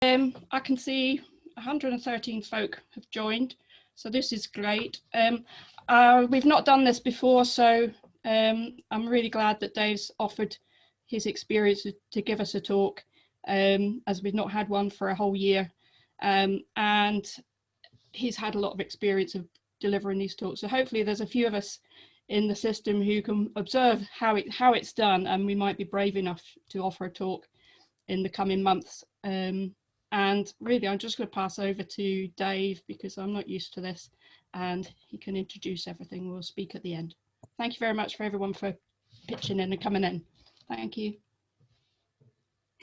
I can see 113 folk have joined, so this is great. We've not done this before, so I'm really glad that Dave's offered his experience to give us a talk, as we've not had one for a whole year, and he's had a lot of experience of delivering these talks. So hopefully there's a few of us in the system who can observe how it's done, and we might be brave enough to offer a talk in the coming months. And really, I'm just going to pass over to Dave because I'm not used to this, and he can introduce everything. We'll speak at the end. Thank you very much for everyone for pitching in and coming in. Thank you.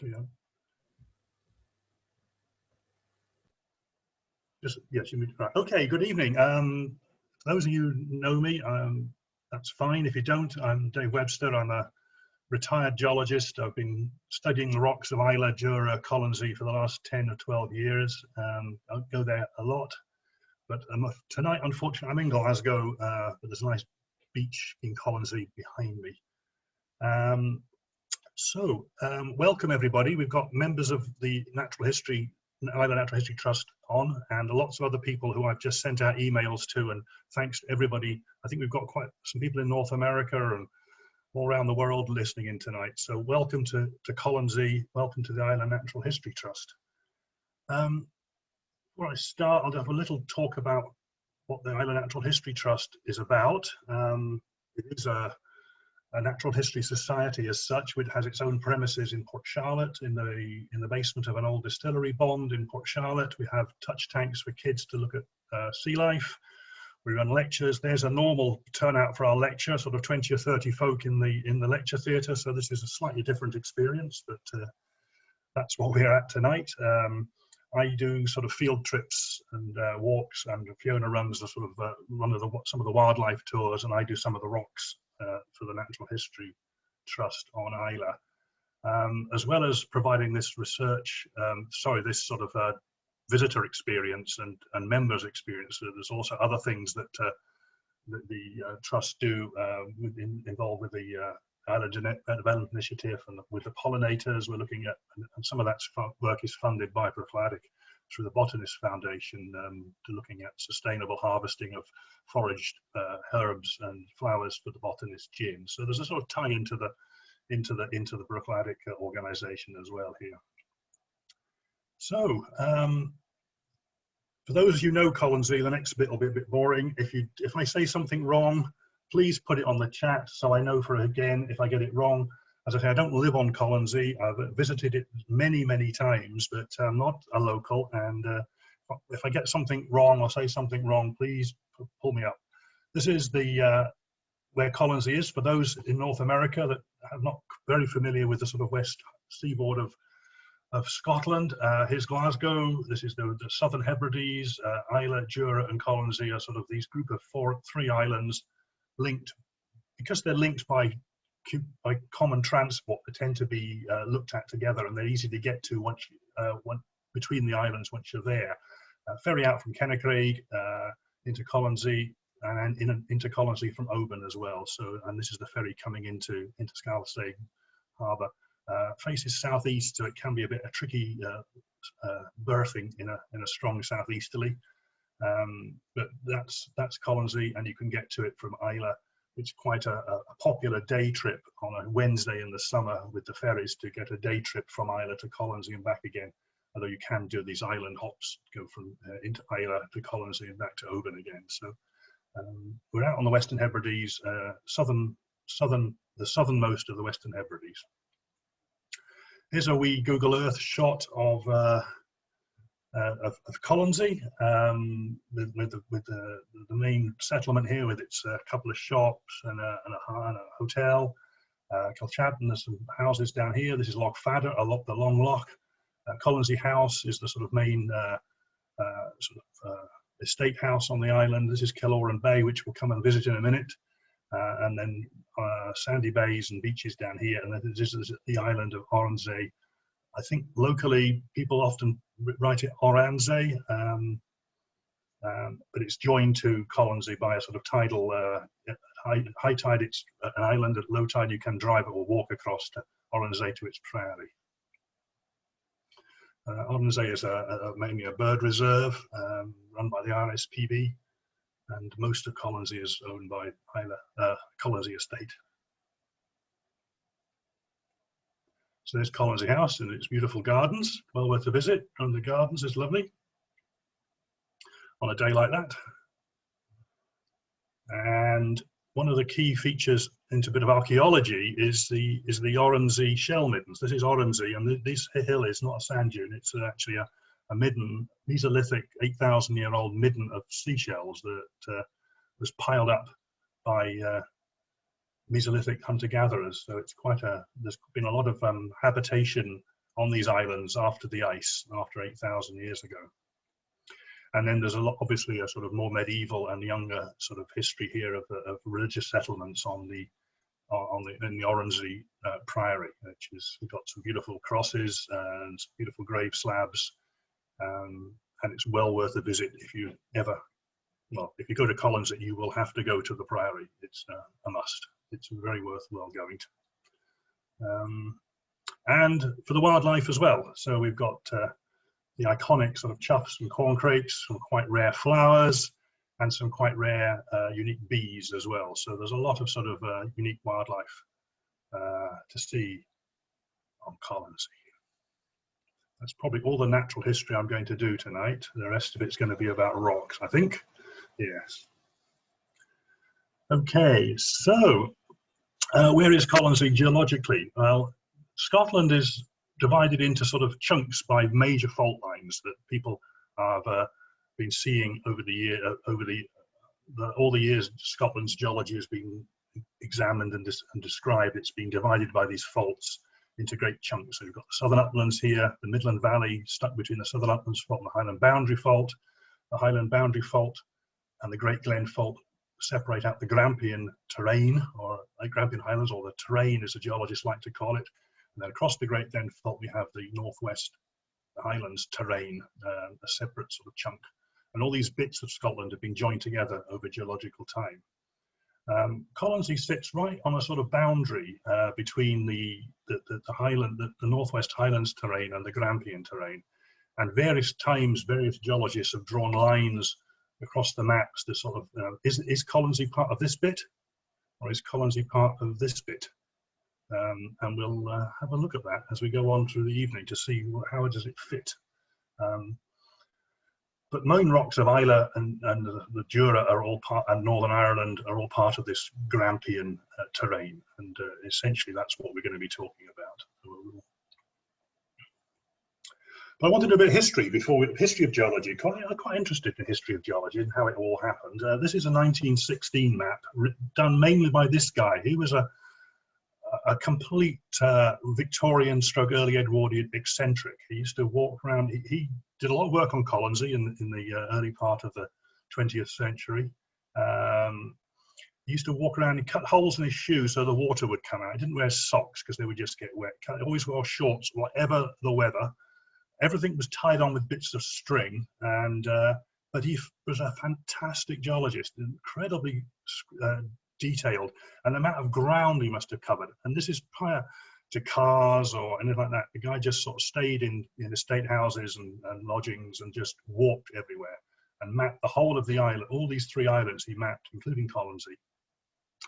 Yeah. Yes, you mean right. Okay, good evening. Those of you who know me, that's fine. If you don't, I'm Dave Webster. I'm a retired geologist. I've been studying the rocks of Islay, Jura, Colonsay for the last 10 or 12 years. I don't go there a lot, but tonight, unfortunately, I'm in Glasgow, but there's a nice beach in Colonsay behind me. Welcome everybody. We've got members of the Islay Natural History Trust on, and lots of other people who I've just sent out emails to, and thanks to everybody. I think we've got quite some people in North America and all around the world listening in tonight. So welcome to Colonsay, welcome to the Islay Natural History Trust. Before I start, I'll have a little talk about what the Islay Natural History Trust is about. It is a natural history society as such, which has its own premises in Port Charlotte, in the basement of an old distillery bond in Port Charlotte. We have touch tanks for kids to look at sea life. We run lectures. There's a normal turnout for our lecture, sort of 20 or 30 folk in the lecture theatre. So this is a slightly different experience, but that's what we're at tonight. I do sort of field trips and walks, and Fiona runs the sort of some of the wildlife tours, and I do some of the rocks for the Natural History Trust on Islay, as well as providing this research. This sort of visitor experience and members experience. So there's also other things that the trust do involved with the Islay Genetic Development Initiative and with the pollinators. We're looking at, and some of that work is funded by Prochlatic through the Botanist Foundation, to looking at sustainable harvesting of foraged herbs and flowers for the botanist gin. So there's a sort of tie into the Prochlatic organization as well here. So for those of you who know Colonsay, the next bit will be a bit boring. If I say something wrong, please put it on the chat so I know again if I get it wrong. As I say, I don't live on Colonsay. I've visited it many, many times, but I'm not a local. And if I get something wrong or say something wrong, please pull me up. This is where Colonsay is. For those in North America that are not very familiar with the sort of west seaboard of Scotland, here's Glasgow. This is the Southern Hebrides. Islay, Jura and Colonsay are sort of these group of three islands linked. Because they're linked by common transport, they tend to be looked at together, and they're easy to get to between the islands once you're there. Ferry out from Kennagraig into Colonsay, and into Colonsay from Oban as well. So, and this is the ferry coming into Scalsay Harbour. Faces southeast, so it can be a bit tricky berthing in a strong southeasterly. But that's Colonsay, and you can get to it from Islay. It's quite a popular day trip on a Wednesday in the summer with the ferries to get a day trip from Islay to Colonsay and back again. Although you can do these island hops, go from into Islay to Colonsay and back to Oban again. So we're out on the Western Hebrides, the southernmost of the Western Hebrides. Here's a wee Google Earth shot of Colonsay, with the main settlement here, with its couple of shops and a hotel. Kilchadden, there's some houses down here. This is Loch Fadder, the Long Loch. Colonsay House is the sort of main estate house on the island. This is Killoran Bay, which we'll come and visit in a minute. And then sandy bays and beaches down here. And then this is the island of Rnz. I think locally people often write it Rnz, but it's joined to Colonsay by a sort of tidal, high tide it's an island, at low tide you can drive it or walk across to Rnz to its prairie. Colonsay is mainly a bird reserve run by the RSPB, and most of Colonsay is owned by Colonsay Estate. So there's Colonsay House and its beautiful gardens, well worth a visit. And the gardens is lovely on a day like that. And one of the key features into a bit of archaeology is the Rnz Shell Middens. This is Rnz, and this hill is not a sand dune. It's actually a midden, Mesolithic 8,000-year-old midden of seashells that was piled up by Mesolithic hunter-gatherers. So it's there's been a lot of habitation on these islands after the ice, after 8,000 years ago. And then there's obviously a sort of more medieval and younger sort of history here of religious settlements in the Rnz Priory, which is, we've got some beautiful crosses and some beautiful grave slabs, and it's well worth a visit if you if you go to Colonsay, you will have to go to the Priory. It's a must. It's very worthwhile going to. And for the wildlife as well. So we've got the iconic sort of choughs and corncrakes, some quite rare flowers, and some quite rare unique bees as well. So there's a lot of sort of unique wildlife to see on Colonsay. That's probably all the natural history I'm going to do tonight. The rest of it's going to be about rocks, I think. Yes. Okay, so where is Colonsay geologically? Well, Scotland is divided into sort of chunks by major fault lines that people have been seeing over the year, all the years Scotland's geology has been examined and described. It's been divided by these faults into great chunks. So you've got the Southern Uplands here, the Midland Valley stuck between the Southern Uplands Fault and the Highland Boundary Fault. The Highland Boundary Fault and the Great Glen Fault separate out the Grampian terrain, or Grampian Highlands, or the terrain as the geologists like to call it. And then across the Great Glen Fault we have the Northwest Highlands terrain, a separate sort of chunk. And all these bits of Scotland have been joined together over geological time. Colonsay sits right on a sort of boundary between the Northwest Highlands terrain and the Grampian terrain. And various times, various geologists have drawn lines across the maps to sort of, is Colonsay part of this bit, or is Colonsay part of this bit? And we'll have a look at that as we go on through the evening to see how does it fit. But main rocks of Islay and the Jura are all part, and Northern Ireland are all part of this Grampian terrain, and essentially that's what we're going to be talking about. But I want to do a bit of history history of geology. I'm quite interested in the history of geology and how it all happened. This is a 1916 map done mainly by this guy. He was a complete Victorian stroke early Edwardian eccentric. He used to walk around. He did a lot of work on Colonsay in the early part of the 20th century. He used to walk around and cut holes in his shoes so the water would come out. He didn't wear socks because they would just get wet. He always wore shorts, whatever the weather. Everything was tied on with bits of string, and but he was a fantastic geologist, incredibly detailed, and the amount of ground he must have covered. And this is prior to cars or anything like that. The guy just sort of stayed in estate houses and lodgings and just walked everywhere and mapped the whole of the island. All these 3 islands he mapped, including Colonsay,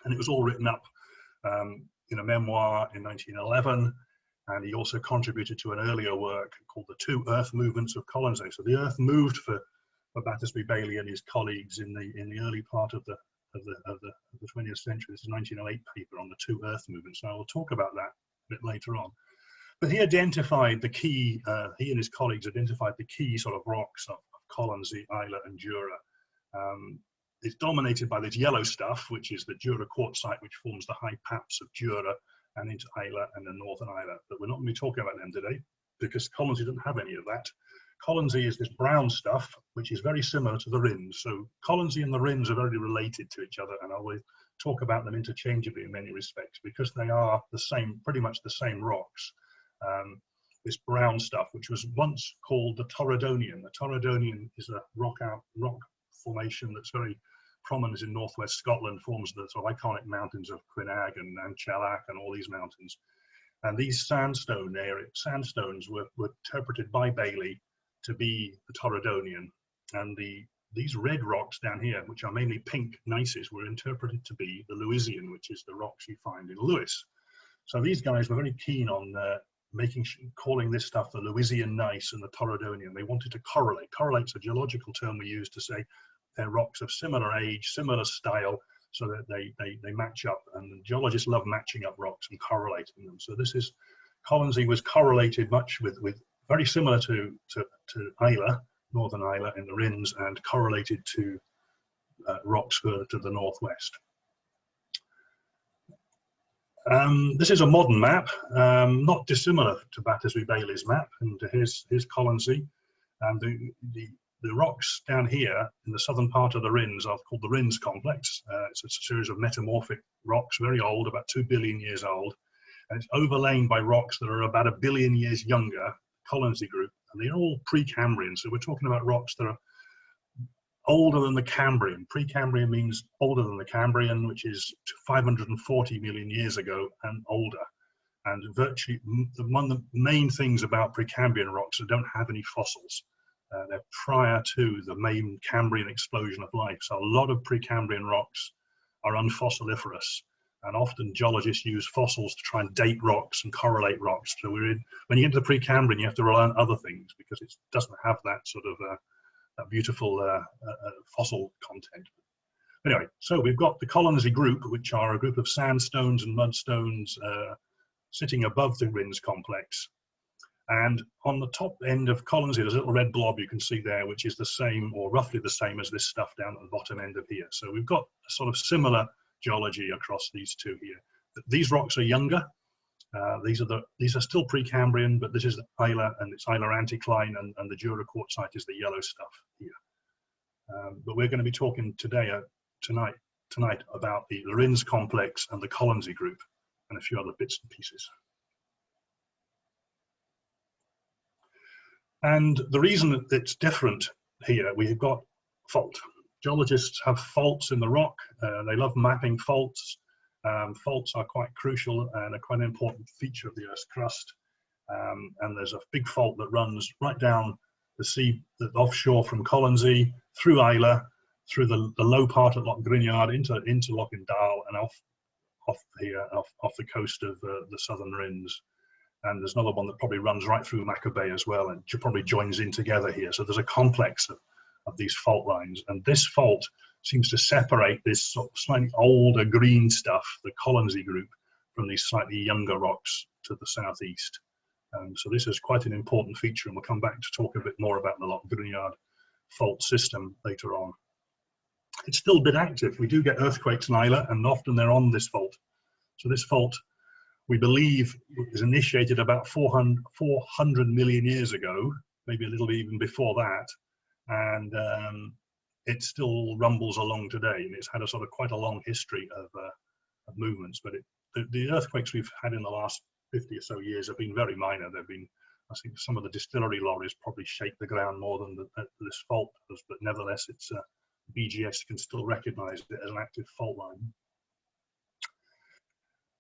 and it was all written up in a memoir in 1911. And he also contributed to an earlier work called The 2 Earth Movements of Colonsay. So the Earth moved for Battersby Bailey and his colleagues in the early part of the 20th century. This is a 1908 paper on the 2 Earth movements. So I will talk about that a bit later on. But he identified the key. He and his colleagues identified the key sort of rocks of Colonsay, Islay, and Jura. It's dominated by this yellow stuff, which is the Jura quartzite, which forms the high paps of Jura and into Islay and the Northern Islay. But we're not going to be talking about them today because Colonsay doesn't have any of that. Colonsay is this brown stuff, which is very similar to the Rnz. So Colonsay and the Rnz are very related to each other, and I will talk about them interchangeably in many respects because they are the same, pretty much the same rocks. This brown stuff, which was once called the Toridonian. The Toridonian is a rock formation that's very prominent in northwest Scotland, forms the sort of iconic mountains of Quinag and Chellac and all these mountains. And these sandstones were interpreted by Bailey to be the Toridonian. And these red rocks down here, which are mainly pink gneisses, were interpreted to be the Lewisian, which is the rocks you find in Lewis. So these guys were very keen on calling this stuff the Lewisian gneiss and the Toridonian. They wanted to correlate. Correlate's a geological term we use to say they're rocks of similar age, similar style, so that they match up. And geologists love matching up rocks and correlating them. So this is, Colonsay was correlated much with very similar to Islay, Northern Islay in the Rnz, and correlated to rocks further to the northwest. This is a modern map, not dissimilar to Battersby Bailey's map, and here's Colonsay. And the rocks down here in the southern part of the Rnz are called the Rnz Complex. It's a series of metamorphic rocks, very old, about 2 billion years old, and it's overlain by rocks that are about 1 billion years younger, Colonsay group, and they're all Precambrian. So we're talking about rocks that are older than the Cambrian. Precambrian means older than the Cambrian, which is 540 million years ago and older. And virtually one of the main things about Precambrian rocks, they don't have any fossils. They're prior to the main Cambrian explosion of life. So a lot of Precambrian rocks are unfossiliferous. And often geologists use fossils to try and date rocks and correlate rocks. So when you get to the Precambrian, you have to rely on other things because it doesn't have that sort of that beautiful fossil content. Anyway, so we've got the Colonsay group, which are a group of sandstones and mudstones sitting above the Rnz complex. And on the top end of Colonsay, there's a little red blob you can see there, which is the same or roughly the same as this stuff down at the bottom end of here. So we've got a sort of similar geology across these two here. These rocks are younger. These are still Precambrian, but this is Islay, and it's Islay anticline, and the Jura quartzite is the yellow stuff here. But we're going to be talking tonight about the Rnz complex and the Colonsay group and a few other bits and pieces. And the reason that it's different here, we've got fault. Geologists have faults in the rock. They love mapping faults. Faults are quite crucial and are quite an important feature of the Earth's crust. And there's a big fault that runs right down the sea, offshore from Colonsay, through Islay, through the low part of Loch Grignard into Loch Indal, and off the coast of the southern Rnz. And there's another one that probably runs right through Maca Bay as well, and probably joins in together here. So there's a complex of these fault lines, and this fault seems to separate this sort of slightly older green stuff, the Colonsay group, from these slightly younger rocks to the southeast. So this is quite an important feature, and we'll come back to talk a bit more about the Loch Grignard fault system later on. It's still a bit active. We do get earthquakes in Islay, and often they're on this fault. So this fault, we believe, is initiated about 400 million years ago, maybe a little even before that, and it still rumbles along today, and it's had a sort of quite a long history of movements. But the earthquakes we've had in the last 50 or so years have been very minor. They've been, I think, some of the distillery lorries probably shake the ground more than this fault does, but nevertheless, it's BGS can still recognise it as an active fault line.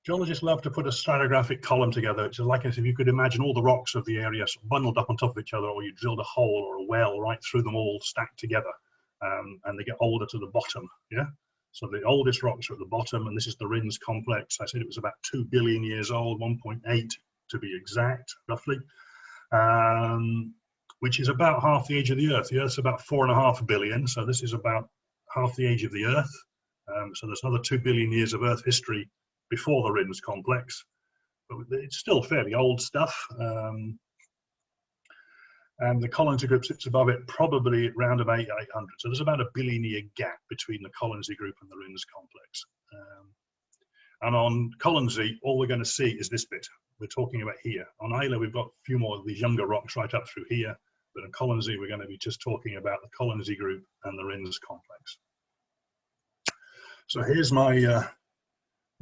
Geologists love to put a stratigraphic column together. It's like as if you could imagine all the rocks of the area sort of bundled up on top of each other, or you drilled a hole or a well right through them all stacked together, and they get older to the bottom. Yeah. So the oldest rocks are at the bottom, and this is the Rnz complex. I said it was about 2 billion years old, 1.8 to be exact, roughly, which is about half the age of the Earth. The Earth's about 4.5 billion, so this is about half the age of the Earth. So there's another 2 billion years of Earth history before the Rnz complex, but it's still fairly old stuff. And the Colonsay group sits above it, probably around about 800. So there's about a 1 billion year gap between the Colonsay group and the Rnz complex. And on Colonsay, all we're going to see is this bit we're talking about here. On Islay, we've got a few more of these younger rocks right up through here, but on Colonsay, we're going to be just talking about the Colonsay group and the Rnz complex. So here's my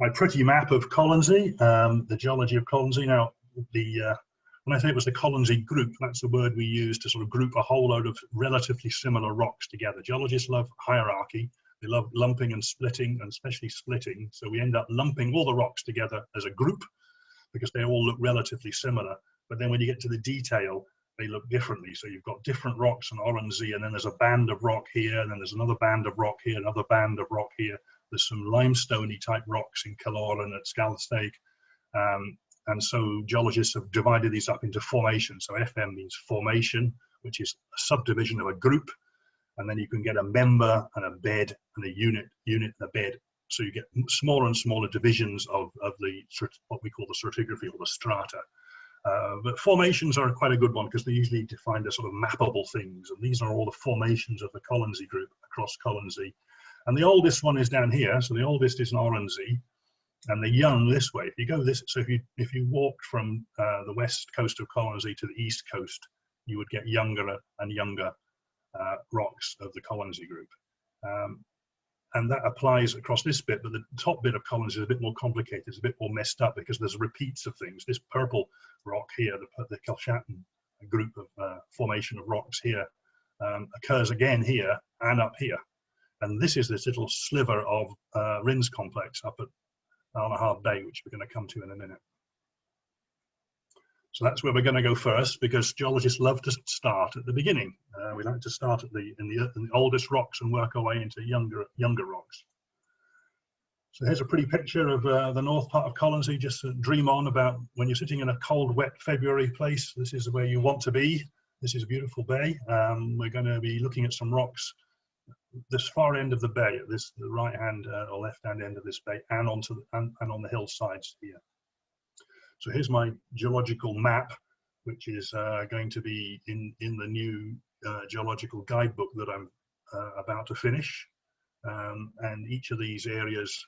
my pretty map of Colonsay, the geology of Colonsay. Now, when I say it was the Colonsay group, that's the word we use to sort of group a whole load of relatively similar rocks together. Geologists love hierarchy. They love lumping and splitting, and especially splitting. So we end up lumping all the rocks together as a group. because they all look relatively similar. But then when you get to the detail, they look differently. So you've got different rocks in Rnz, and then there's a band of rock here, and then there's another band of rock here, another band of rock here. There's some limestoney type rocks in Killoran at Scalstake. And so geologists have divided these up into formations. So FM means formation, which is a subdivision of a group. And then you can get a member and a bed and a unit and a bed. So you get smaller and smaller divisions of the what we call the stratigraphy or the strata. But formations are quite a good one because they usually define the sort of mappable things. And these are all the formations of the Colonsay group across Colonsay. And the oldest one is down here. So the oldest is in Rnz, and the young this way. If you go this, so if you walked from the west coast of Colonsay to the east coast, you would get younger and younger rocks of the Colonsay group. And that applies across this bit, but the top bit of Colonsay is a bit more complicated. It's a bit more messed up because there's repeats of things. This purple rock here, the Kilshatton group of formation of rocks here, occurs again here and up here. And this is this little sliver of Rnz complex up at Balmahard Bay, which we're going to come to in a minute. So that's where we're going to go first, because geologists love to start at the beginning. We like to start at in the oldest rocks and work our way into younger rocks. So here's a pretty picture of the north part of Colonsay. Just to dream on about when you're sitting in a cold, wet February place. This is where you want to be. This is a beautiful bay. We're going to be looking at some rocks this far end of the bay, at the right hand or left hand end of this bay, and on the hillsides here. So here's my geological map, which is going to be in the new geological guidebook that I'm about to finish. And each of these areas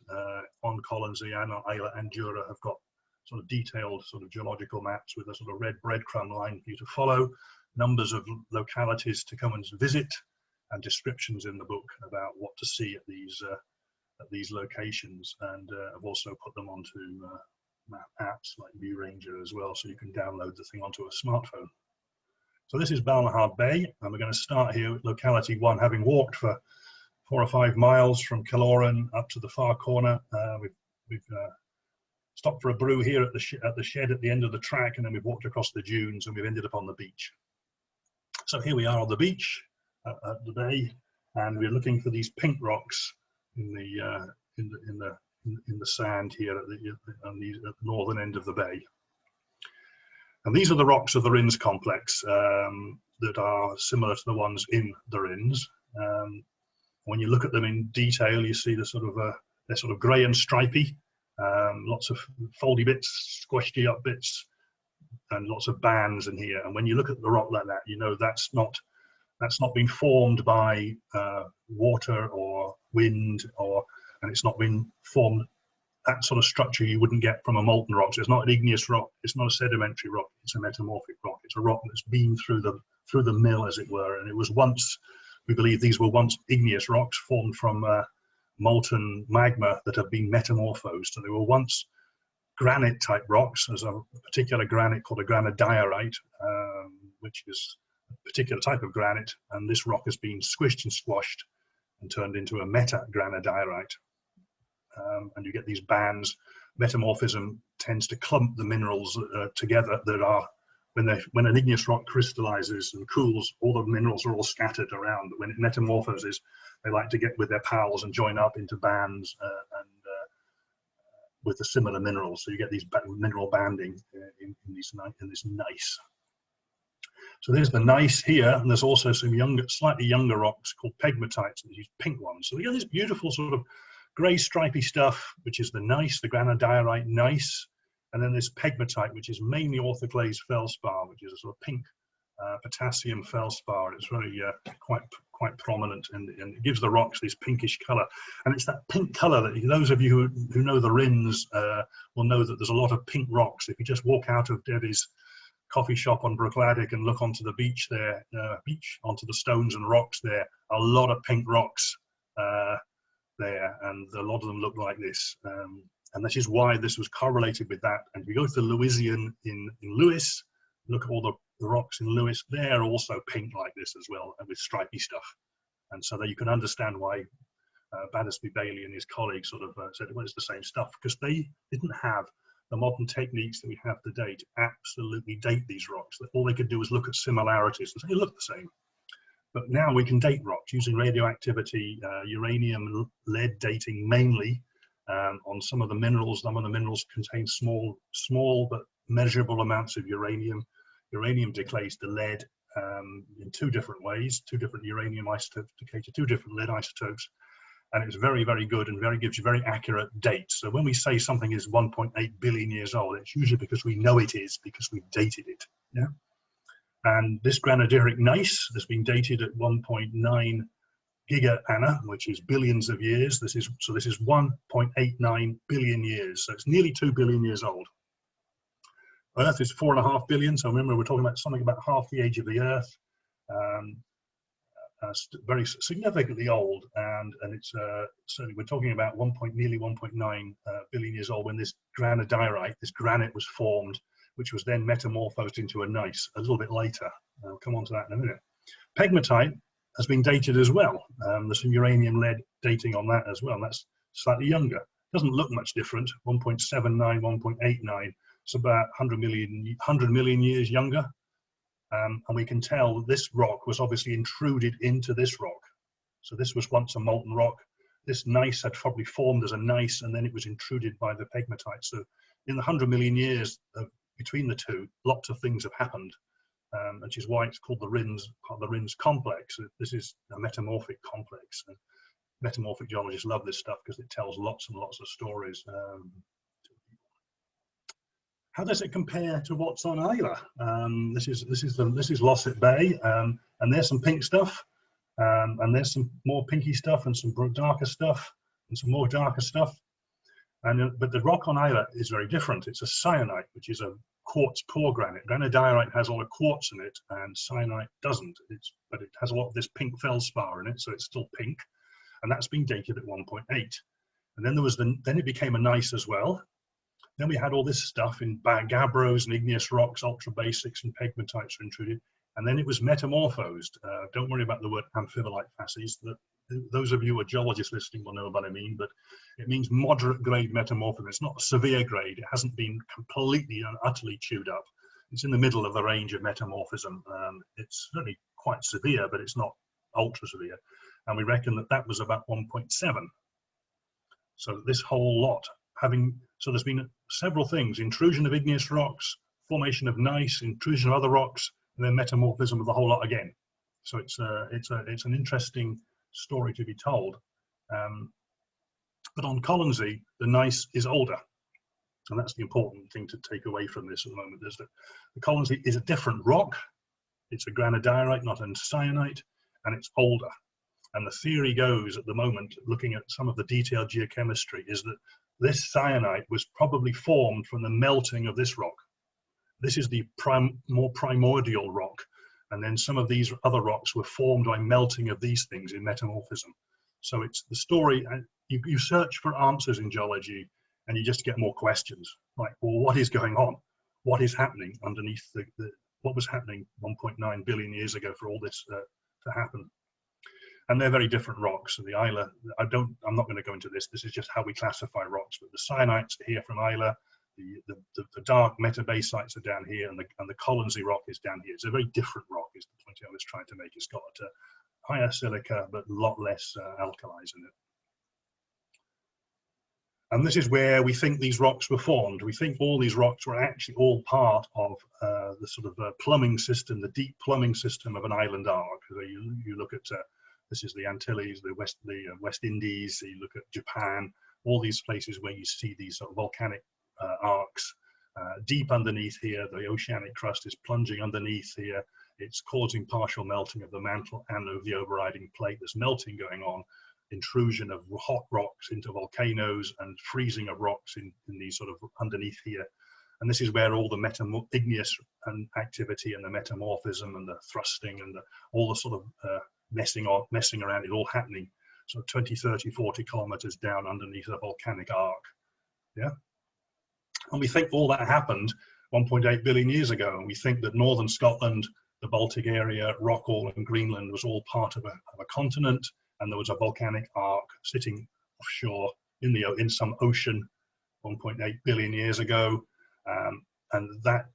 on Colonsay and on Islay and Jura have got sort of detailed sort of geological maps with a sort of red breadcrumb line for you to follow, numbers of localities to come and visit, and descriptions in the book about what to see at these locations. And I've also put them onto map apps like View Ranger as well, so you can download the thing onto a smartphone. So this is Balmahard Bay, and we're going to start here with locality 1, having walked for 4 or 5 miles from Killoran up to the far corner. We've stopped for a brew here at the shed at the end of the track, and then we've walked across the dunes and we've ended up on the beach. So here we are on the beach at the bay, and we're looking for these pink rocks in the sand here at the northern end of the bay. And these are the rocks of the Rnz complex that are similar to the ones in the Rnz. When you look at them in detail, you see they're sort of grey and stripy, lots of foldy bits, squashy up bits, and lots of bands in here. And when you look at the rock like that, you know that's not been formed by water or wind, and it's not been formed. That sort of structure you wouldn't get from a molten rock. So it's not an igneous rock. It's not a sedimentary rock. It's a metamorphic rock. It's a rock that's been through the mill, as it were. And it was once, we believe these were once igneous rocks formed from molten magma that have been metamorphosed. So they were once granite type rocks. There's a particular granite called a granodiorite, which is a particular type of granite. And this rock has been squished and squashed and turned into a meta-granodiorite. And you get these bands. Metamorphism tends to clump the minerals together that are, when an igneous rock crystallizes and cools, all the minerals are all scattered around. But when it metamorphoses, they like to get with their pals and join up into bands with the similar minerals. So you get these mineral banding in this gneiss. So there's the gneiss here, and there's also some slightly younger rocks called pegmatites, these pink ones. So we get this beautiful sort of grey stripy stuff, which is the gneiss, the granodiorite gneiss, and then this pegmatite, which is mainly orthoclase feldspar, which is a sort of pink potassium feldspar. It's very quite prominent, and it gives the rocks this pinkish colour. And it's that pink colour that those of you who know the Rnz will know that there's a lot of pink rocks. If you just walk out of Debbie's coffee shop on Brookladdick and look onto the beach there, onto the stones and rocks there, a lot of pink rocks there, and a lot of them look like this, and this is why this was correlated with that. And if you go to the Lewisian in Lewis, look at all the rocks in Lewis, they're also pink like this as well, and with stripy stuff. And so that you can understand why Battersby Bailey and his colleagues sort of said, well, it's the same stuff, because they didn't have the modern techniques that we have to date absolutely date these rocks. All they could do was look at similarities and say, they look the same. But now we can date rocks using radioactivity, uranium, lead dating mainly on some of the minerals. Some of the minerals contain small but measurable amounts of uranium. Uranium decays to lead in two different ways, two different uranium isotopes decay to two different lead isotopes. And it's very, very good and gives you very accurate dates. So when we say something is 1.8 billion years old, it's usually because we know it is, because we've dated it. Yeah. And this granodiorite gneiss has been dated at 1.9 giga-anna, which is billions of years. This is 1.89 billion years. So it's nearly 2 billion years old. Earth is 4.5 billion. So remember, we're talking about something about half the age of the Earth. Very significantly old, and it's certainly we're talking about nearly 1.9 billion years old when this granodiorite, this granite, was formed, which was then metamorphosed into a gneiss a little bit later. I'll come on to that in a minute. Pegmatite has been dated as well. There's some uranium lead dating on that as well, and that's slightly younger. Doesn't look much different, 1.79, 1.89. It's about 100 million years younger. And we can tell that this rock was obviously intruded into this rock. So this was once a molten rock. This gneiss had probably formed as a gneiss, and then it was intruded by the pegmatite. So in the 100 million years between the two, lots of things have happened, which is why it's called the Rnz complex. This is a metamorphic complex. And metamorphic geologists love this stuff because it tells lots and lots of stories. How does it compare to what's on Islay? This is Losset Bay, and there's some pink stuff, and there's some more pinky stuff, and some darker stuff, and some more darker stuff. But the rock on Islay is very different. It's a syenite, which is a quartz core granite. Granodiorite has a lot of quartz in it, and syenite doesn't. But it has a lot of this pink feldspar in it, so it's still pink, and that's been dated at 1.8. And then it became a gneiss as well. Then we had all this stuff in gabbros and igneous rocks, ultra basics, and pegmatites were intruded. And then it was metamorphosed. Don't worry about the word amphibolite facies. Those of you who are geologists listening will know what I mean, but it means moderate grade metamorphism. It's not severe grade. It hasn't been completely and utterly chewed up. It's in the middle of the range of metamorphism. It's really quite severe, but it's not ultra severe. And we reckon that was about 1.7. So this whole lot so there's been several things: intrusion of igneous rocks, formation of gneiss, intrusion of other rocks, and then metamorphism of the whole lot again. So it's an interesting story to be told. But on Colonsay, the gneiss is older, and that's the important thing to take away from this at the moment. Is that the Colonsay is a different rock. It's a granodiorite, not a syenite, and it's older. And the theory goes at the moment, looking at some of the detailed geochemistry, is that this syenite was probably formed from the melting of this rock. This is the more primordial rock. And then some of these other rocks were formed by melting of these things in metamorphism. So it's the story, and you search for answers in geology and you just get more questions. Like, well, what is going on? What is happening underneath what was happening 1.9 billion years ago for all this to happen? And they're very different rocks. And the Islay, I'm not going to go into this. This is just how we classify rocks. But the syenites are here from Islay. The dark metabasites are down here, and the Colonsay rock is down here. It's a very different rock, is the point I was trying to make. It's got higher silica, but a lot less alkalis in it. And this is where we think these rocks were formed. We think all these rocks were actually all part of the sort of plumbing system, the deep plumbing system of an island arc. So you look at this is the Antilles, the West Indies. You look at Japan, all these places where you see these sort of volcanic arcs. Deep underneath here, the oceanic crust is plunging underneath here. It's causing partial melting of the mantle and of the overriding plate. There's melting going on, intrusion of hot rocks into volcanoes, and freezing of rocks in these sort of underneath here. And this is where all the igneous activity and the metamorphism and the thrusting and all the sort of messing around, it all happening. So 20, 30, 40 kilometers down underneath a volcanic arc. Yeah. And we think all that happened 1.8 billion years ago. And we think that northern Scotland, the Baltic area, Rockall and Greenland was all part of a continent. And there was a volcanic arc sitting offshore in some ocean 1.8 billion years ago. And that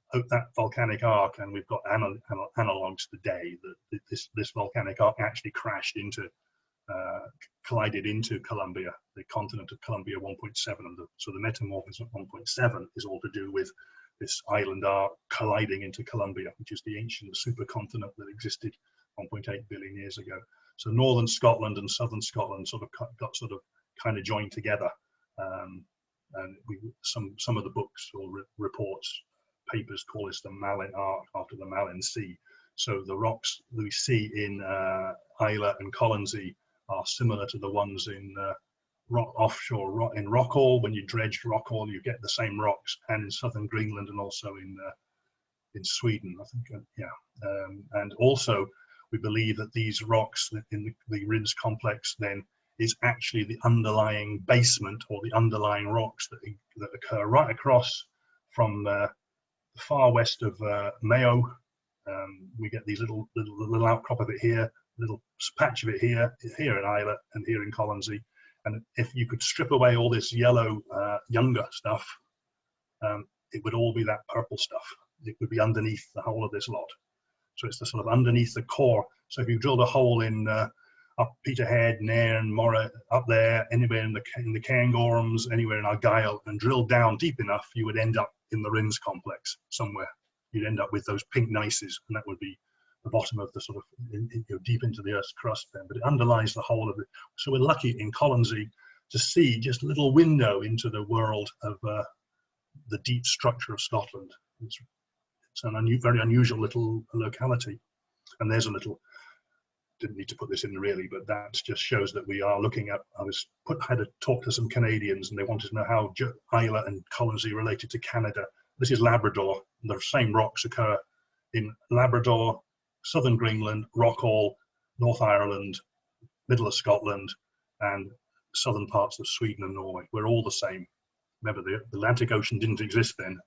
volcanic arc, and we've got analogues today that this volcanic arc actually crashed into, collided into Columbia, the continent of Columbia 1.7, and so the metamorphism at 1.7 is all to do with this island arc colliding into Columbia, which is the ancient supercontinent that existed 1.8 billion years ago. So northern Scotland and southern Scotland sort of got kind of joined together, and some of the books or reports, papers call this the Malin Arc after the Malin Sea. So the rocks we see in Islay and Colonsay are similar to the ones in offshore in Rockall. When you dredged Rockall, you get the same rocks, and in southern Greenland and also in Sweden, I think. And also we believe that these rocks in the Rnz complex then is actually the underlying basement or the underlying rocks that occur right across from the far west of Mayo. We get these little outcrop of it here, little patch of it here in Islay and here in Colonsay. And if you could strip away all this yellow younger stuff, it would all be that purple stuff. It would be underneath the whole of this lot. So it's the sort of underneath the core. So if you drilled a hole in up Peterhead, Nairn, Moray, up there, anywhere in the Cairngorms, anywhere in Argyll, and drill down deep enough, you would end up in the Rnz complex somewhere. You'd end up with those pink gneisses, and that would be the bottom of the sort of deep into the Earth's crust then. But it underlies the whole of it. So we're lucky in Colonsay to see just a little window into the world of the deep structure of Scotland. It's a very unusual little locality. And there's a little, didn't need to put this in really, but that just shows that we are looking at, had to talk to some Canadians, and they wanted to know how Islay and Colonsay related to Canada. This is Labrador, and the same rocks occur in Labrador, southern Greenland, Rockall, North Ireland, middle of Scotland, and southern parts of Sweden and Norway. We're all the same. Remember, the Atlantic Ocean didn't exist then.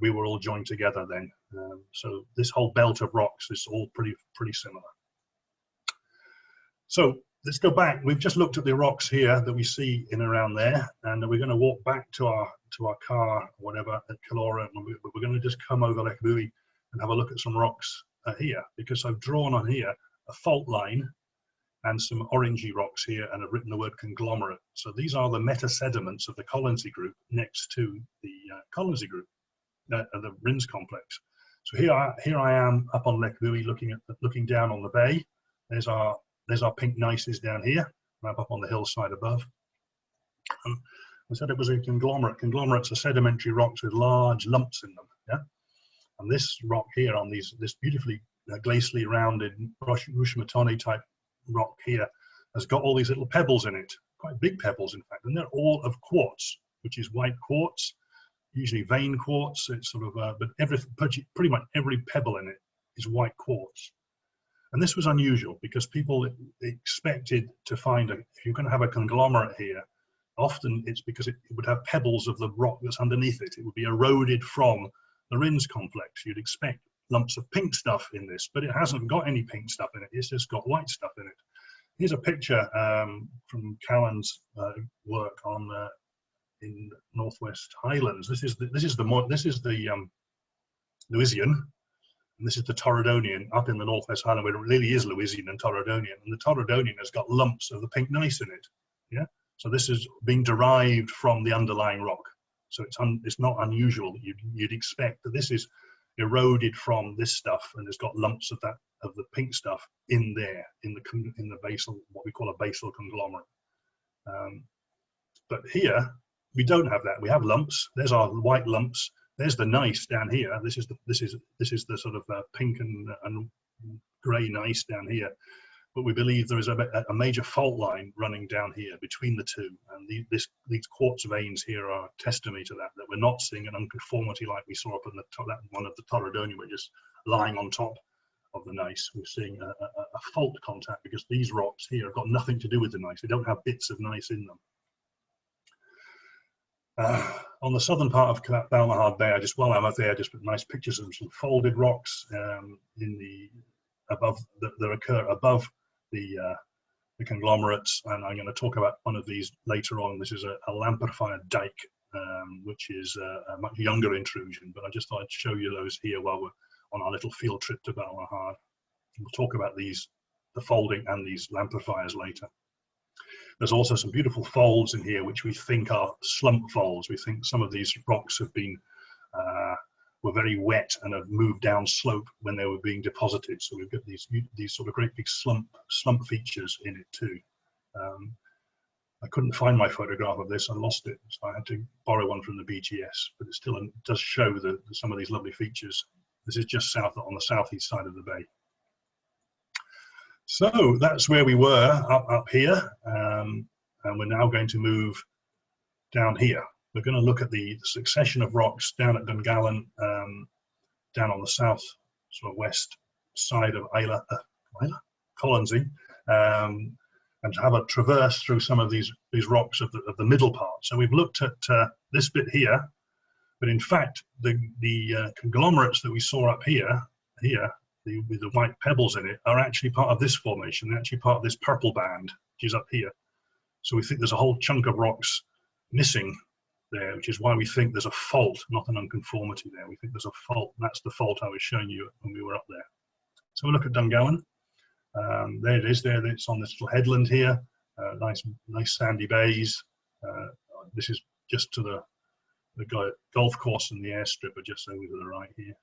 We were all joined together then. So this whole belt of rocks is all pretty similar. So let's go back. We've just looked at the rocks here that we see in around there, and we're going to walk back to our car, or whatever, at Killora, and we're going to just come over Lech Buie and have a look at some rocks here, because I've drawn on here a fault line and some orangey rocks here, and I've written the word conglomerate. So these are the meta-sediments of the Colonsay group next to the Colonsay group, the Rnz complex. So here I am up on Lech Buie looking down on the bay. There's our pink gneisses down here. I'm up on the hillside above. I said it was a conglomerate. Conglomerates are sedimentary rocks with large lumps in them. Yeah. And this rock here on this beautifully glacially rounded Rushmotoni type rock here has got all these little pebbles in it, quite big pebbles in fact, and they're all of quartz, which is white quartz, usually vein quartz. It's sort of, but pretty much every pebble in it is white quartz. And this was unusual because people expected to find, if you're going to have a conglomerate here, often it's because it would have pebbles of the rock that's underneath it. It would be eroded from the Rnz complex. You'd expect lumps of pink stuff in this, but it hasn't got any pink stuff in it. It's just got white stuff in it. Here's a picture from Callan's work on in Northwest Highlands. This is the Lewisian, and this is the Toridonian up in the Northwest Highland, where it really is Lewisian and Toridonian. And the Toridonian has got lumps of the pink gneiss in it. Yeah. So this is being derived from the underlying rock. So it's not unusual that you'd expect that this is eroded from this stuff, and it's got lumps of the pink stuff in there in the basal, what we call a basal conglomerate. But here we don't have that. We have lumps. There's our white lumps. There's the gneiss down here. This is the sort of pink and grey gneiss down here. But we believe there is a major fault line running down here between the two, and these quartz veins here are testimony to that we're not seeing an unconformity like we saw up in that one of the Toridonian, which is lying on top of the gneiss. We're seeing a fault contact because these rocks here have got nothing to do with the gneiss. They don't have bits of gneiss in them. On the southern part of Balmahard Bay, while I'm up there, I just put nice pictures of some folded rocks that occur above the the conglomerates, and I'm going to talk about one of these later on. This is a lamprified dike, which is a much younger intrusion, but I just thought I'd show you those here while we're on our little field trip to Balmahard. We'll talk about these, the folding and these lamprifiers later. There's also some beautiful folds in here which we think are slump folds. We think some of these rocks have been were very wet and have moved down slope when they were being deposited. So we've got these sort of great big slump features in it too. I couldn't find my photograph of this. I lost it, so I had to borrow one from the BGS. But it still does show some of these lovely features. This is just south on the southeast side of the bay. So that's where we were up here, and we're now going to move down here. We're going to look at the succession of rocks down at Dungallan, down on the south sort of west side of Colonsay, and have a traverse through some of these rocks of the middle part. So we've looked at this bit here, but in fact the conglomerates that we saw up here with the white pebbles in it are actually part of this formation. They're actually part of this purple band, which is up here. So we think there's a whole chunk of rocks missing there, which is why we think there's a fault, not an unconformity there. We think there's a fault, and that's the fault I was showing you when we were up there. So we'll look at Dungallan. There it is there. It's on this little headland here. Nice sandy bays. This is just to the golf course and the airstrip are just over to the right here.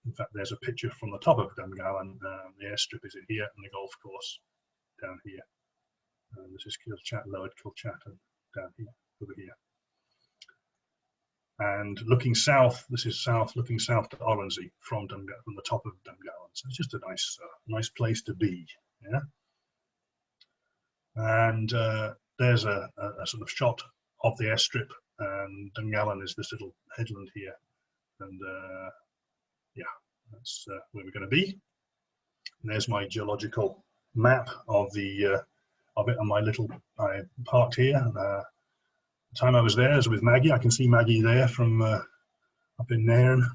In fact, there's a picture from the top of Dungallan. The airstrip is in here, and the golf course down here. This is Lower Kilchatton down here, over here. And looking south, this is looking south to Oronsay from the top of Dungallan. So it's just a nice place to be. Yeah. And there's a sort of shot of the airstrip, and Dungallan is this little headland here, and yeah, that's where we're going to be. And there's my geological map of it on my little parked here. The time I was there was with Maggie. I can see Maggie there from up in Nairn.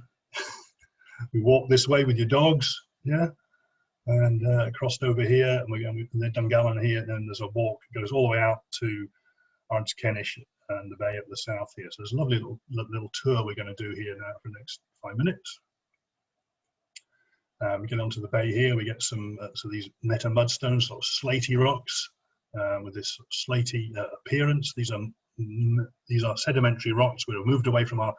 We walked this way with your dogs, yeah, and crossed over here, and then Dungallan here, and then there's a walk that goes all the way out to Rnz and the bay at the south here. So there's a lovely little tour we're going to do here now for the next 5 minutes. We get onto the bay here, we get some these meta mudstones, sort of slaty rocks with this slaty appearance. These are sedimentary rocks. We've moved away from our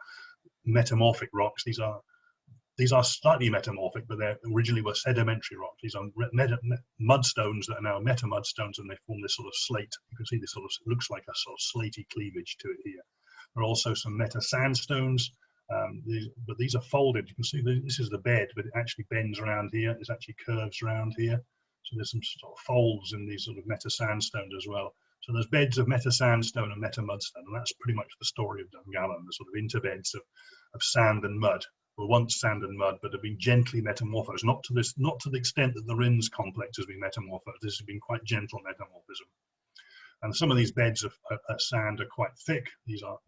metamorphic rocks. These are slightly metamorphic, but they originally were sedimentary rocks. These are mudstones that are now meta mudstones, and they form this sort of slate. You can see this sort of looks like a sort of slaty cleavage to it here. There are also some meta sandstones. But these are folded. You can see this is the bed, but it actually bends around here. It actually curves around here. So there's some sort of folds in these sort of meta sandstones as well. So there's beds of meta sandstone and meta mudstone, and that's pretty much the story of Dungallan, the sort of interbeds of sand and mud. Were once sand and mud, but have been gently metamorphosed. Not to the extent that the Rnz complex has been metamorphosed. This has been quite gentle metamorphism. And some of these beds of sand are quite thick. These are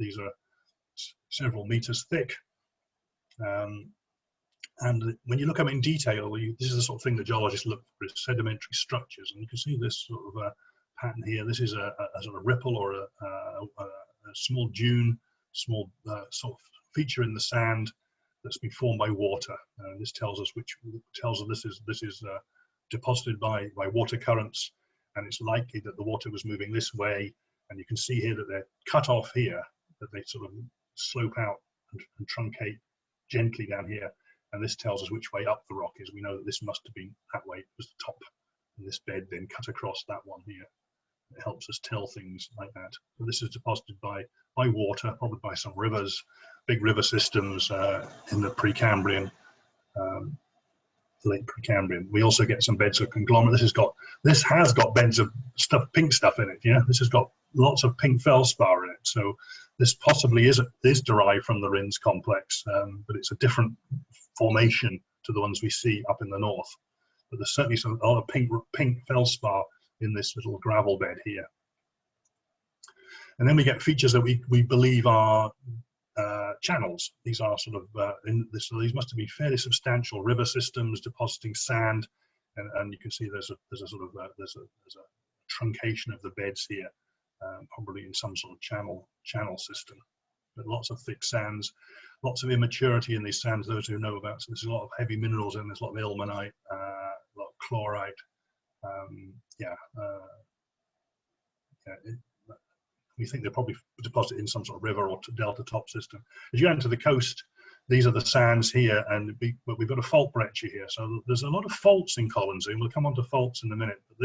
several meters thick, and when you look at them in detail, this is the sort of thing that geologists look for, is sedimentary structures, and you can see this sort of pattern here. This is a sort of ripple or a small dune, small sort of feature in the sand that's been formed by water. This tells us this is deposited by water currents, and it's likely that the water was moving this way. And you can see here that they're cut off here, that they sort of slope out and truncate gently down here, and this tells us which way up the rock is. We know that this must have been that way. It was the top, and this bed then cut across that one here. It helps us tell things like that. So this is deposited by water, probably by some rivers, big river systems in the Precambrian, late Precambrian. We also get some beds of conglomerate. This has got beds of pink stuff in it. Yeah, this has got lots of pink feldspar in it. So this possibly is derived from the Rnz complex, but it's a different formation to the ones we see up in the north. But there's certainly a lot of pink feldspar in this little gravel bed here. And then we get features that we believe are channels. These are sort of these must have been fairly substantial river systems depositing sand, and you can see there's a truncation of the beds here, probably in some sort of channel system. But lots of thick sands, lots of immaturity in these sands, those who know about. So there's a lot of heavy minerals in, there's a lot of ilmenite, a lot of chlorite. We think they're probably deposited in some sort of river or delta top system. As you enter the coast, these are the sands here, but we've got a fault breccia here. So there's a lot of faults in Colonsay, and we'll come on to faults in a minute. But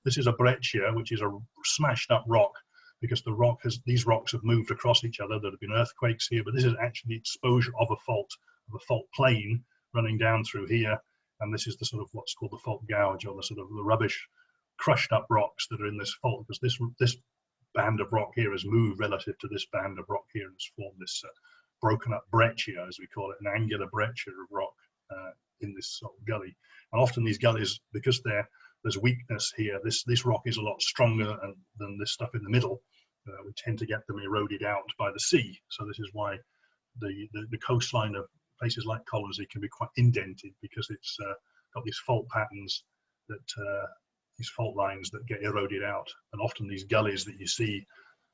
this is a breccia, which is a smashed up rock, because these rocks have moved across each other. There have been earthquakes here, but this is actually the exposure of a fault plane running down through here. And this is the sort of what's called the fault gouge, or the sort of the rubbish crushed up rocks that are in this fault, because this band of rock here has moved relative to this band of rock here and has formed this broken up breccia, as we call it, an angular breccia of rock in this sort of gully. And often these gullies, because there's weakness here, this rock is a lot stronger than this stuff in the middle. We tend to get them eroded out by the sea. So this is why the coastline of places like Colonsay can be quite indented, because it's got these fault patterns, these fault lines that get eroded out. And often these gullies that you see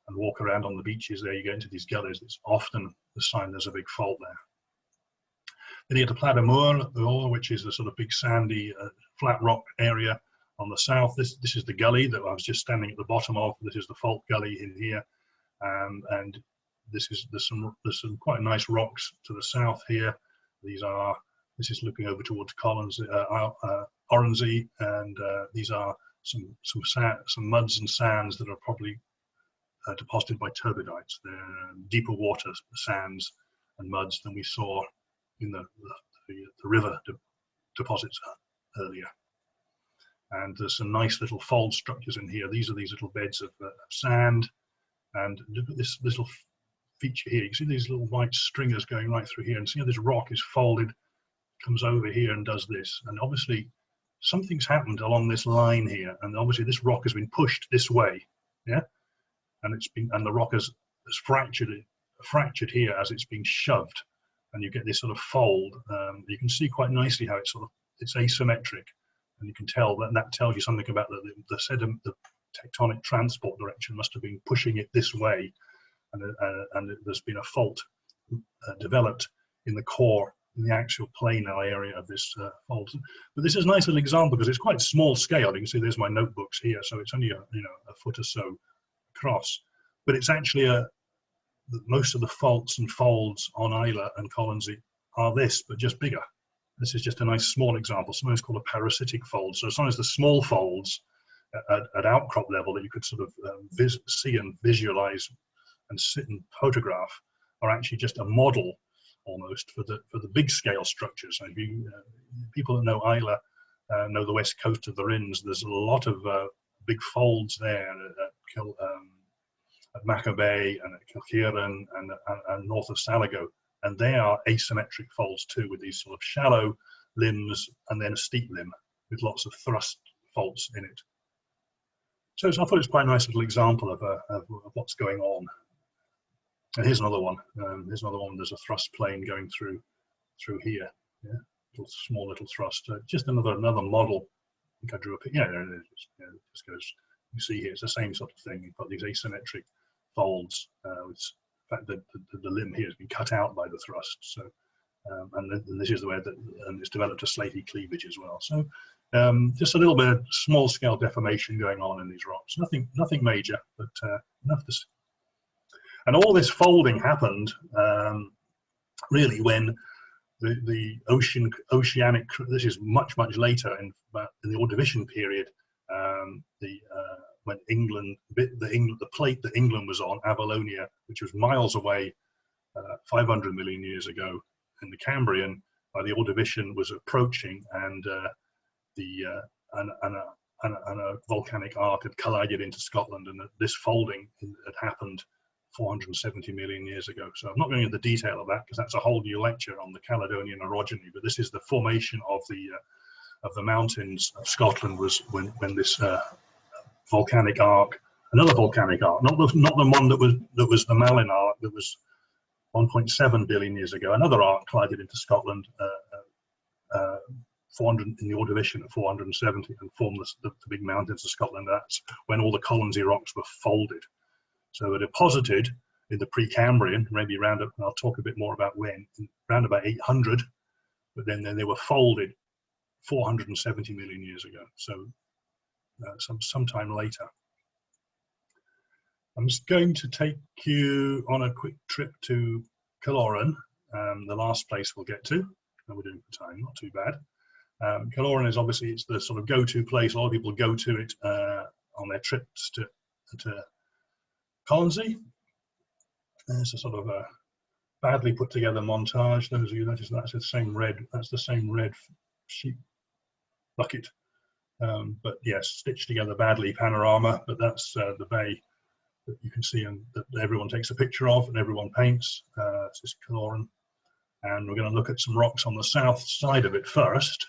and walk around on the beaches there, you get into these gullies, it's often the sign there's a big fault there. Then you get to Plat Moor, which is the sort of big sandy flat rock area on the south. This is the gully that I was just standing at the bottom of. This is the fault gully in here, and there's some quite nice rocks to the south here. This is looking over towards Colonsay, Rnz, and these are some muds and sands that are probably deposited by turbidites. They're deeper water sands and muds than we saw in the river deposits earlier. And there's some nice little fold structures in here. These are these little beds of sand, and look at this little feature here. You can see these little white stringers going right through here, and see how this rock is folded, comes over here and does this. And obviously something's happened along this line here, and obviously this rock has been pushed this way, yeah, and the rock has fractured here as it's being shoved, and you get this sort of fold. You can see quite nicely how it's asymmetric, and you can tell that tells you something about the tectonic transport direction must have been pushing it this way, and there's been a fault developed in the core, in the actual planar area of this fold. But this is a nice little example because it's quite small scale. You can see there's my notebooks here, so it's only a foot or so across. But it's actually most of the faults and folds on Islay and Colonsay are this, but just bigger. This is just a nice small example. Sometimes called a parasitic fold. So sometimes the small folds at outcrop level that you could sort of see and visualize and sit and photograph are actually just a model almost for the big scale structures. So if people that know Islay know the west coast of the Rnz. There's a lot of big folds there at Balmahard Bay and at Kilkieran and north of Sligo, and they are asymmetric folds too, with these sort of shallow limbs and then a steep limb with lots of thrust faults in it. So I thought it's quite a nice little example of what's going on. And here's another one. There's a thrust plane going through here. Yeah, small little thrust. Just another model. I think I drew a picture. Yeah, there it is. Yeah, it just goes. You see here, it's the same sort of thing. You've got these asymmetric folds. With the fact that the limb here has been cut out by the thrust. So, and this is the way that it's developed a slaty cleavage as well. So, just a little bit of small scale deformation going on in these rocks. Nothing major, but enough to see. And all this folding happened really when the oceanic. This is much later in the Ordovician period. When the plate that England was on, Avalonia, which was miles away, 500 million years ago, in the Cambrian, the Ordovician was approaching, and a volcanic arc had collided into Scotland, and this folding had happened 470 million years ago. So I'm not going into the detail of that because that's a whole new lecture on the Caledonian orogeny. But this is the formation of the mountains of Scotland was when this volcanic arc, another volcanic arc, not the one that was the Malin arc that was 1.7 billion years ago. Another arc collided into Scotland 400 in the Ordovician at 470 and formed the big mountains of Scotland. That's when all the Colonsay rocks were folded. So they're deposited in the Precambrian, maybe around, and I'll talk a bit more about when, around about 800, but then they were folded 470 million years ago. So sometime later. I'm just going to take you on a quick trip to Killoran, the last place we'll get to, and we're doing for time, not too bad. Killoran is obviously, it's the sort of go-to place. A lot of people go to it on their trips to Colonsay. It's a sort of a badly put together montage. Those of you notice that's the same red sheep bucket. But yes, stitched together badly panorama, but that's the bay that you can see and that everyone takes a picture of and everyone paints. This is Killoran. And we're going to look at some rocks on the south side of it first,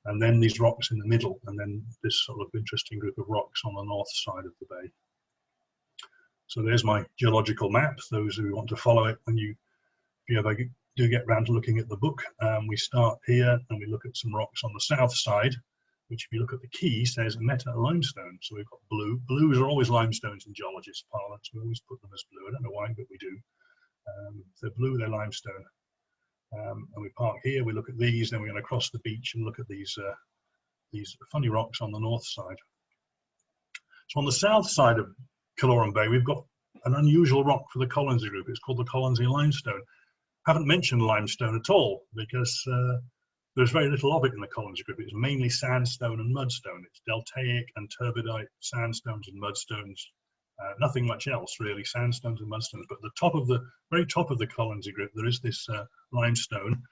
and then these rocks in the middle, and then this sort of interesting group of rocks on the north side of the bay. So there's my geological map. Those who want to follow it, when if you ever do get round to looking at the book, we start here and we look at some rocks on the south side, which if you look at the key says meta limestone. So we've got blue. Blues are always limestones in geologists' parlance. We always put them as blue. I don't know why, but we do. If they're blue, they're limestone. And we park here, we look at these, then we're going to cross the beach and look at these funny rocks on the north side. So on the south side of Killoran Bay, we've got an unusual rock for the Colonsay group. It's called the Colonsay limestone. Haven't mentioned limestone at all because there's very little of it in the Colonsay group. It's mainly sandstone and mudstone. It's deltaic and turbidite sandstones and mudstones. Nothing much else really, sandstones and mudstones. But the very top of the Colonsay group, there is this limestone,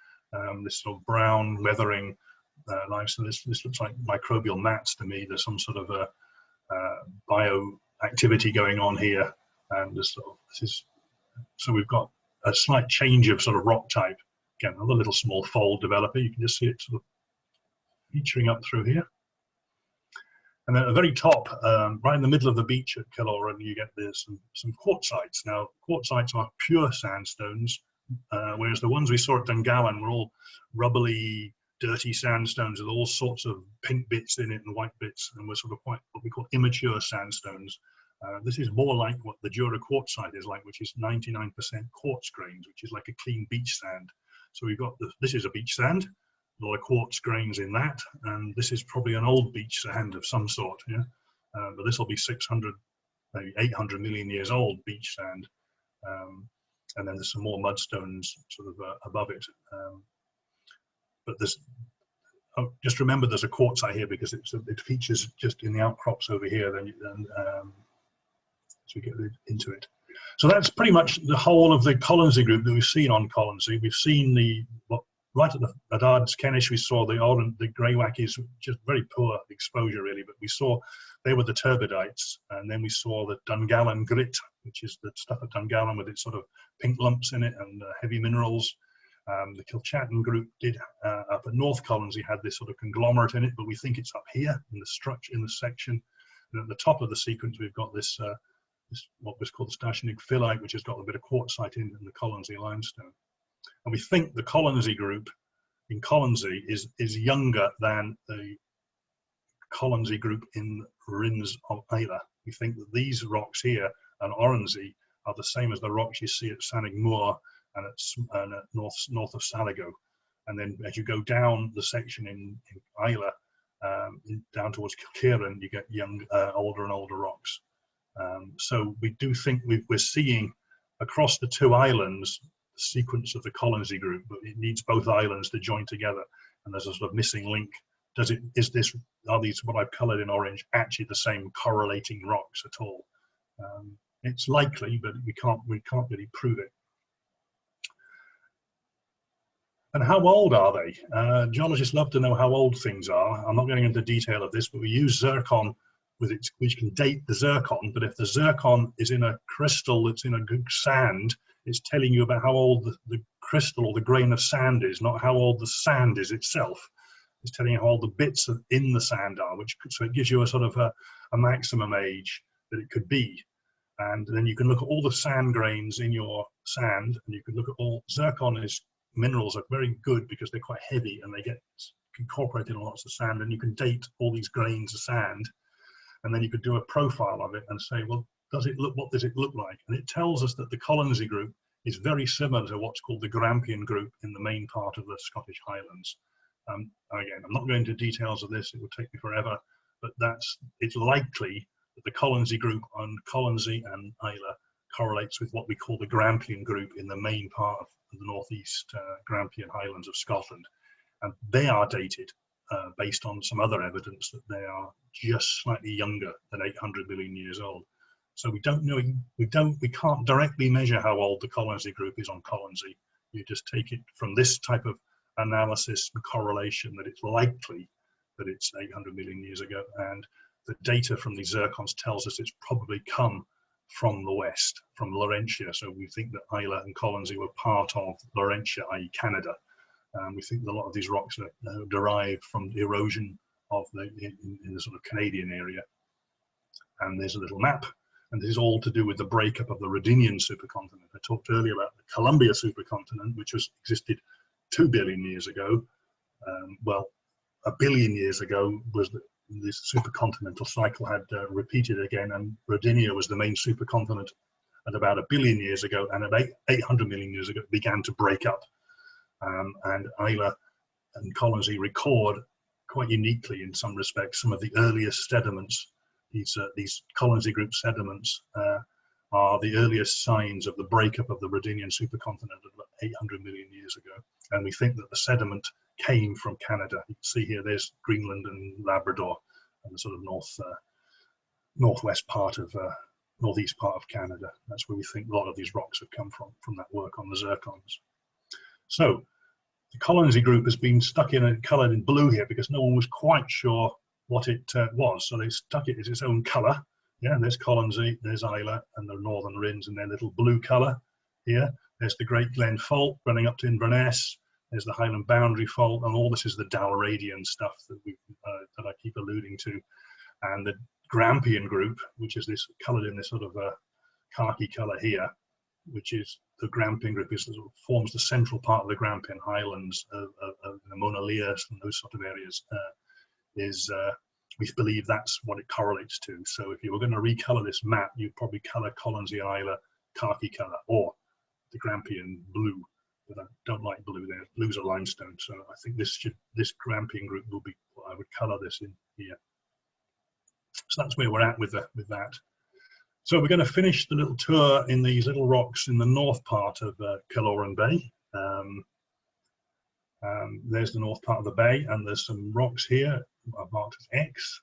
this sort of brown weathering limestone. This looks like microbial mats to me. There's some sort of a bioactivity going on here, and so we've got a slight change of sort of rock type. Again, another little small fold developer. You can just see it sort of featuring up through here. And then at the very top, right in the middle of the beach at Killoran, you get some quartzites. Now, quartzites are pure sandstones, whereas the ones we saw at Dungallan were all rubbly, dirty sandstones with all sorts of pink bits in it and white bits, and were sort of quite what we call immature sandstones. This is more like what the Jura quartzite is like, which is 99% quartz grains, which is like a clean beach sand. So we've got this is a beach sand, a lot of quartz grains in that, and this is probably an old beach sand of some sort, yeah. But this will be 600, maybe 800 million years old beach sand, and then there's some more mudstones sort of above it. But just remember there's a quartzite here because it features just in the outcrops over here. So we get into it. So that's pretty much the whole of the Colonsay group that we've seen on Colonsay. We've seen right at Ard's Kennish, we saw the greywackies, just very poor exposure really, but we saw they were the turbidites, and then we saw the Dungallan grit, which is the stuff at Dungallan with its sort of pink lumps in it and heavy minerals. The Kilchatan group did up at North Colonsay had this sort of conglomerate in it, but we think it's up here in the structure, in the section. And at the top of the sequence, we've got this what was called the Stratigraphic phyllite, which has got a bit of quartzite in the Colonsay limestone. And we think the Colonsay group in Colonsay is younger than the Colonsay group in Rnz of Islay. We think that these rocks here and Rnz are the same as the rocks you see at Sannig Moor and at north of Saligo. And then as you go down the section in Islay, down towards Kilkieran, you get older and older rocks. So we do think we're seeing across the two islands the sequence of the Colonsay group, but it needs both islands to join together, and there's a sort of missing link. Are these what I've coloured in orange actually the same correlating rocks at all? It's likely, but we can't really prove it. And how old are they? Geologists love to know how old things are. I'm not getting into detail of this, but we use zircon which can date the zircon. But if the zircon is in a crystal that's in a good sand, it's telling you about how old the crystal or the grain of sand is, not how old the sand is itself. It's telling you how old the bits in the sand are, so it gives you a sort of a maximum age that it could be. And then you can look at all the sand grains in your sand, and you can look at all zircon minerals are very good because they're quite heavy and they get incorporated in lots of sand, and you can date all these grains of sand, and then you could do a profile of it and say, well, what does it look like? And it tells us that the Colonsay group is very similar to what's called the Grampian group in the main part of the Scottish Highlands. Again, I'm not going into details of this, it would take me forever, but it's likely that the Colonsay group on Colonsay and Islay correlates with what we call the Grampian group in the main part of the northeast Grampian Highlands of Scotland. And they are dated based on some other evidence that they are just slightly younger than 800 million years old. So we don't know, we can't directly measure how old the Colonsay group is on Colonsay. You just take it from this type of analysis and correlation that it's likely that it's 800 million years ago, and the data from these zircons tells us it's probably come from the west, from Laurentia. So we think that Islay and Colonsay were part of Laurentia, i.e. Canada. We think that a lot of these rocks are derived from the erosion of in the sort of Canadian area. And there's a little map, and this is all to do with the breakup of the Rhodian supercontinent. I talked earlier about the Columbia supercontinent, which existed 2 billion years ago. Well, 1 billion years ago was this supercontinental cycle had repeated again, and Rodinia was the main supercontinent at about 1 billion years ago, and about 800 million years ago it began to break up. And Islay and Colonsay record quite uniquely in some respects some of the earliest sediments. These Colonsay group sediments are the earliest signs of the breakup of the Rhodian supercontinent about 800 million years ago. And we think that the sediment came from Canada. You can see here, there's Greenland and Labrador and the sort of northwest part of, northeast part of Canada. That's where we think a lot of these rocks have come from that work on the zircons. So the Colonsay group has been stuck in and coloured in blue here because no one was quite sure what it was. So they stuck it as its own colour. Yeah, there's Colonsay, there's Islay and the Northern Rnz in their little blue colour here. There's the Great Glen Fault running up to Inverness. There's the Highland Boundary Fault, and all this is the Dalradian stuff that that I keep alluding to. And the Grampian group, which is this coloured in this sort of khaki colour here, which is the Grampian group, forms the central part of the Grampian Highlands of the Mona Leas and those sort of areas. We believe that's what it correlates to. So if you were going to recolour this map, you'd probably colour Colonsay and Islay khaki colour, or the Grampian blue. But I don't like blue there. Blues are limestone, so I think this Grampian group will be what I would colour this in here. So that's where we're at with that. So we're going to finish the little tour in these little rocks in the north part of Killoran Bay. There's the north part of the bay, and there's some rocks here I've marked as X.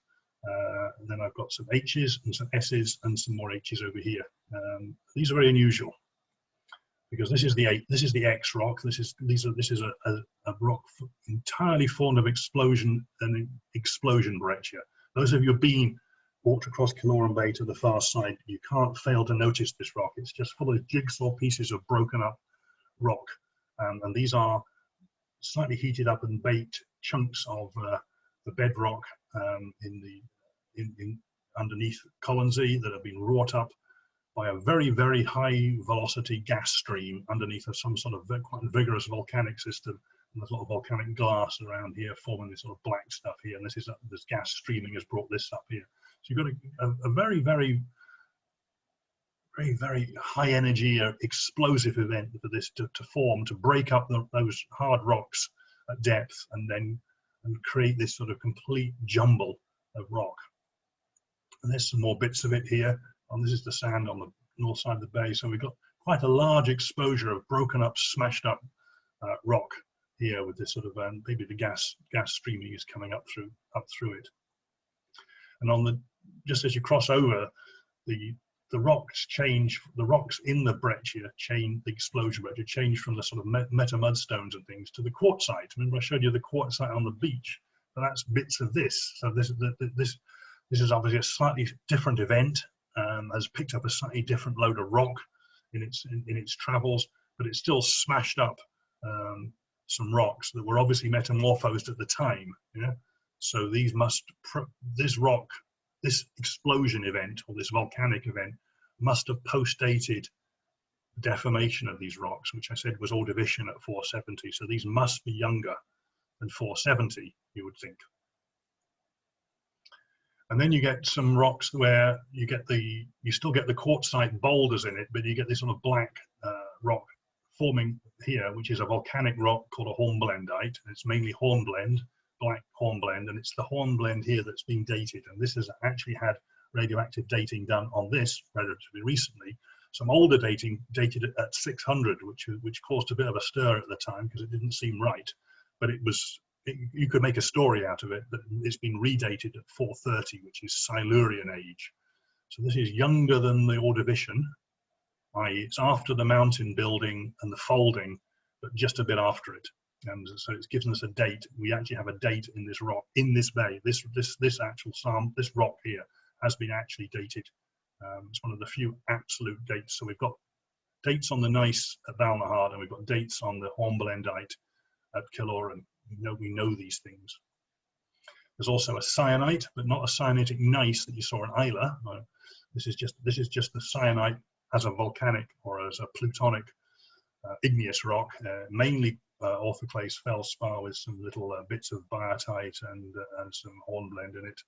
And then I've got some H's and some S's and some more H's over here. These are very unusual because this is the X rock. This is a rock entirely formed of explosion and explosion breccia. Those of you who've walked across Killoran Bay to the far side, you can't fail to notice this rock. It's just full of jigsaw pieces of broken up rock, and these are slightly heated up and baked chunks of the bedrock underneath Colonsay that have been wrought up by a very, very high velocity gas stream underneath of some sort of quite vigorous volcanic system. And there's a lot of volcanic glass around here forming this sort of black stuff here, and this gas streaming has brought this up here. So you've got a very, very, very, very high energy explosive event for this to form, to break up those hard rocks at depth and create this sort of complete jumble of rock. And there's some more bits of it here. And this is the sand on the north side of the bay. So we've got quite a large exposure of broken up, smashed up rock here with this sort of maybe the gas streaming is coming up through it. And just as you cross over, the rocks change. The rocks in the breccia change. The explosion breccia change from the sort of mudstones and things to the quartzite. Remember, I showed you the quartzite on the beach. So that's bits of this. So this is obviously a slightly different event. Has picked up a slightly different load of rock in its travels, but it's still smashed up some rocks that were obviously metamorphosed at the time. Yeah. So this explosion event or this volcanic event must have postdated the deformation of these rocks, which I said was Ordovician at 470. So these must be younger than 470, you would think. And then you get some rocks where you still get the quartzite boulders in it, but you get this sort of black rock forming here, which is a volcanic rock called a hornblendite. And it's mainly hornblende, black hornblende, and it's the hornblende here that's being dated. And this has actually had radioactive dating done on this relatively recently. Some older dating dated at 600, which caused a bit of a stir at the time because it didn't seem right. But you could make a story out of it, but it's been redated at 430, which is Silurian age. So this is younger than the Ordovician, i.e. it's after the mountain building and the folding, but just a bit after it. And so it's given us a date. We actually have a date in this rock, in this bay. This rock here has been actually dated. It's one of the few absolute dates. So we've got dates on the gneiss at Balmahard, and we've got dates on the hornblendite at Killoran. We know these things. There's also a syenite, but not a syenitic gneiss that you saw in Islay. This is just the syenite as a volcanic or as a plutonic igneous rock, mainly orthoclase feldspar with some little bits of biotite and some hornblende in it.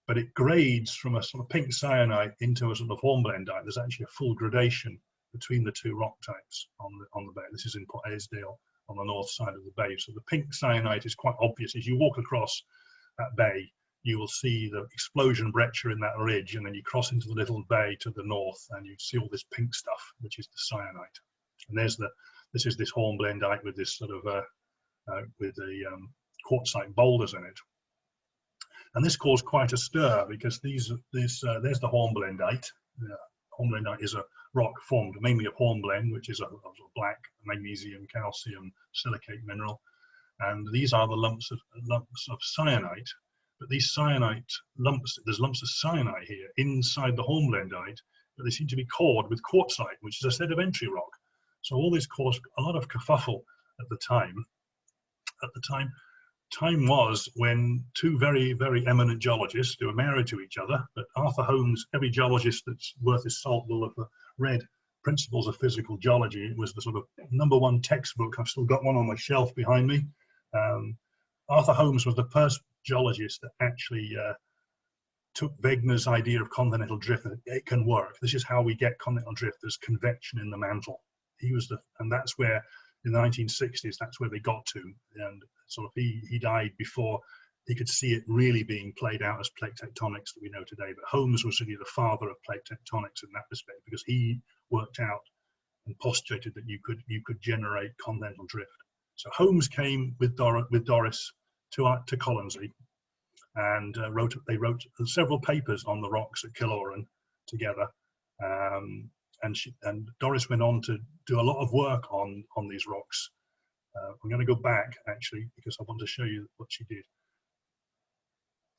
But it grades from a sort of pink syenite into a sort of hornblendite. There's actually a full gradation between the two rock types on the bay. This is in Port Airedale on the north side of the bay. So the pink syenite is quite obvious. As you walk across that bay, you will see the explosion breccia in that ridge, and then you cross into the little bay to the north, and you see all this pink stuff, which is the syenite. And this is this hornblendite with this sort of with the quartzite boulders in it. And this caused quite a stir because there's the hornblendite. Hornblendite is a rock formed mainly of hornblende, which is a black magnesium, calcium, silicate mineral. And these are the lumps of cyanite. But these cyanite lumps, there's lumps of cyanite here inside the hornblendite, but they seem to be cored with quartzite, which is a sedimentary rock. So all this caused a lot of kerfuffle at the time. Time was when two very, very eminent geologists who were married to each other, but Arthur Holmes, every geologist that's worth his salt will have read Principles of Physical Geology. It was the sort of #1 textbook. I've still got one on my shelf behind me. Arthur Holmes was the first geologist that actually took Wegener's idea of continental drift, and it can work. This is how we get continental drift. There's convection in the mantle. And that's where, in the 1960s, that's where they got to. And sort of he died before he could see it really being played out as plate tectonics that we know today. But Holmes was really the father of plate tectonics in that respect, because he worked out and postulated that you could generate continental drift. So Holmes came with Doris to Colonsay, and they wrote several papers on the rocks at Killoran together. And Doris went on to do a lot of work on these rocks. I'm going to go back actually because I want to show you what she did.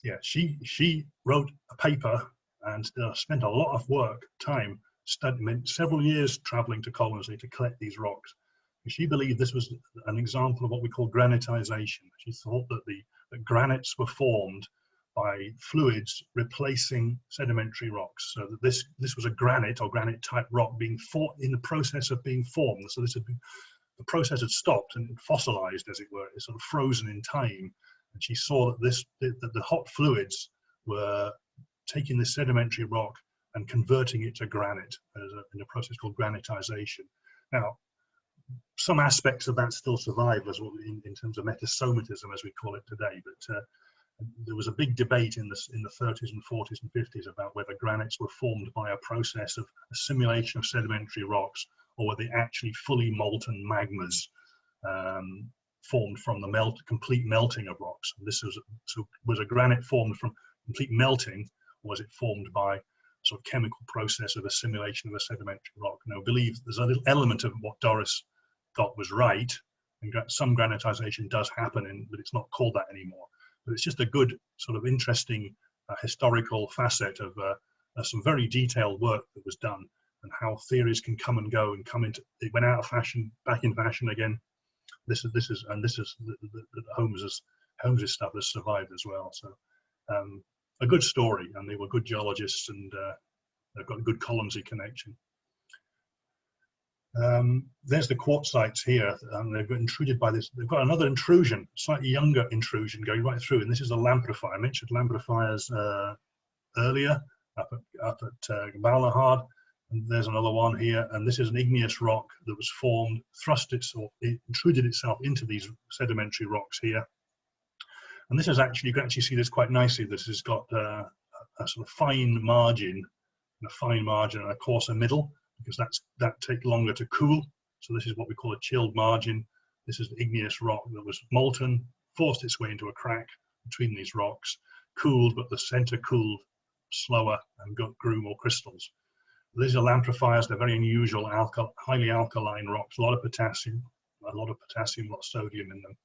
Yeah, she wrote a paper and spent a lot of time studying, several years traveling to Colonsay to collect these rocks. And she believed this was an example of what we call granitization. She thought that the granites were formed by fluids replacing sedimentary rocks, so that this was a granite or granite type rock being in the process of being formed. So the process had stopped and it fossilized, as it were. It's sort of frozen in time. And she saw that the hot fluids were taking this sedimentary rock and converting it to granite in a process called granitization. Now, some aspects of that still survive as well in terms of metasomatism, as we call it today. But there was a big debate in the 30s and 40s and 50s about whether granites were formed by a process of assimilation of sedimentary rocks, or were they actually fully molten magmas formed from the complete melting of rocks. And was a granite formed from complete melting, or was it formed by a sort of chemical process of assimilation of a sedimentary rock? Now, I believe there's a little element of what Doris got was right, and some granitization does happen, but it's not called that anymore. But it's just a good sort of interesting historical facet of some very detailed work that was done, and how theories can come and go and it went out of fashion, back in fashion again. This is the Holmes's stuff has survived as well. So a good story, and they were good geologists, and they've got a good Colonsay connection. There's the quartzites here, and they've got intruded by this. They've got another intrusion, slightly younger intrusion going right through, and this is a lamprifier. I mentioned lamprifiers earlier up at Balmahard, and there's another one here, and this is an igneous rock that was formed, it intruded itself into these sedimentary rocks here. And this is actually, you can actually see this quite nicely. This has got a sort of fine margin, and a coarser middle, because that takes longer to cool. So this is what we call a chilled margin. This is igneous rock that was molten, forced its way into a crack between these rocks, cooled, but the center cooled slower and grew more crystals. These are lamprifiers. They're very unusual, highly alkaline rocks, a lot of potassium, a lot of sodium in them.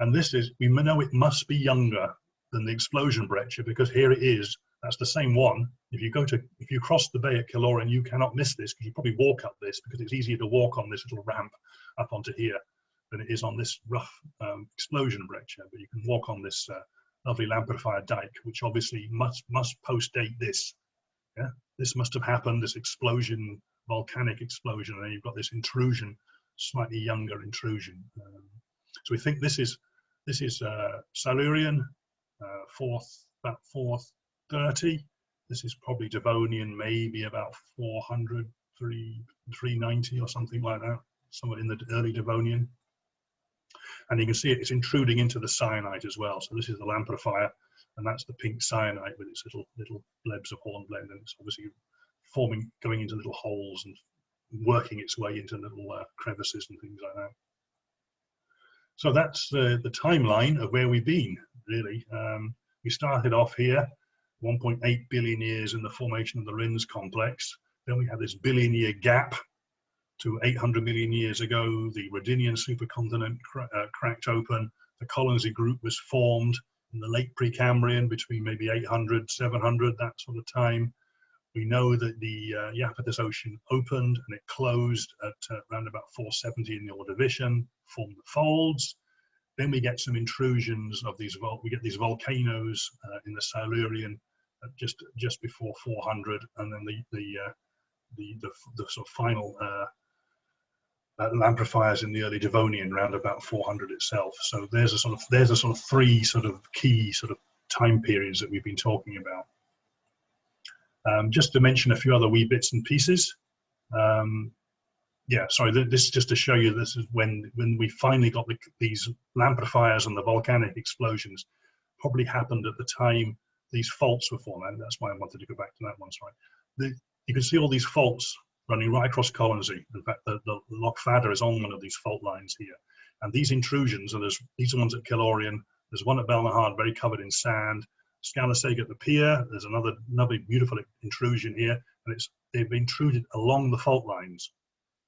And this is, we know it must be younger than the explosion breccia, because here it is. That's the same one. If you cross the bay at Killoran, you cannot miss this, because you probably walk up this, because it's easier to walk on this little ramp up onto here than it is on this rough explosion breccia. But you can walk on this lovely lamprifier dike, which obviously must post-date this. Yeah, this must have happened, this explosion, volcanic explosion, and then you've got this intrusion, slightly younger intrusion. So we think this is Silurian, about 430. This is probably Devonian, maybe about 400, 390 or something like that, somewhere in the early Devonian. And you can see it's intruding into the syenite as well. So this is the lamprifier, and that's the pink syenite with its little blebs of hornblende, and it's obviously going into little holes and working its way into little crevices and things like that. So that's the timeline of where we've been, really. We started off here, 1.8 billion years in the formation of the Rnz complex. Then we had this billion-year gap to 800 million years ago. The Rhodinian supercontinent cracked open. The Colonsay group was formed in the late Precambrian, between maybe 800, 700, that sort of time. We know that the Iapetus Ocean opened and it closed at around about 470 in the Ordovician, formed the folds. Then we get some intrusions of these, we get these volcanoes in the Silurian just before 400, and then the sort of final lamprifiers in the early Devonian around about 400 itself. So there's a sort of three sort of key sort of time periods that we've been talking about. Just to mention a few other wee bits and pieces. Yeah, sorry, this is just to show you, this is when we finally got these lamprifiers and the volcanic explosions probably happened at the time these faults were formed, and that's why I wanted to go back to that one, sorry. You can see all these faults running right across Colonsay. In fact, the Loch Fadder is on one of these fault lines here. And these intrusions, and these are ones at Killoran, there's one at Balmahard, very covered in sand. Scaliseg at the pier, there's another beautiful intrusion here, and they've intruded along the fault lines.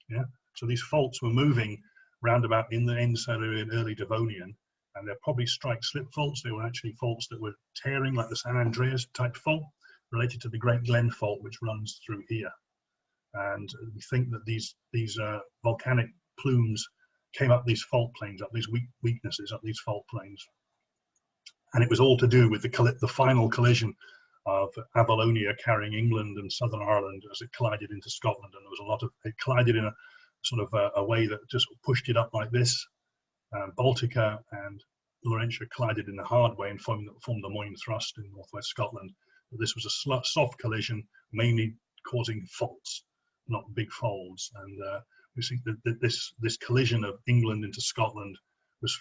Yeah, so these faults were moving roundabout in the end Silurian, early Devonian, and they're probably strike-slip faults. They were actually faults that were tearing, like the San Andreas type fault, related to the Great Glen Fault, which runs through here. And we think that these volcanic plumes came up these fault plains, up these weaknesses, up these fault plains. And it was all to do with the final collision of Avalonia carrying England and Southern Ireland as it collided into Scotland. And there was it collided in a sort of a way that just pushed it up like this. Baltica and Laurentia collided in a hard way and formed the Moyne Thrust in northwest Scotland. But this was a soft collision, mainly causing faults, not big folds. And we think that this collision of England into Scotland was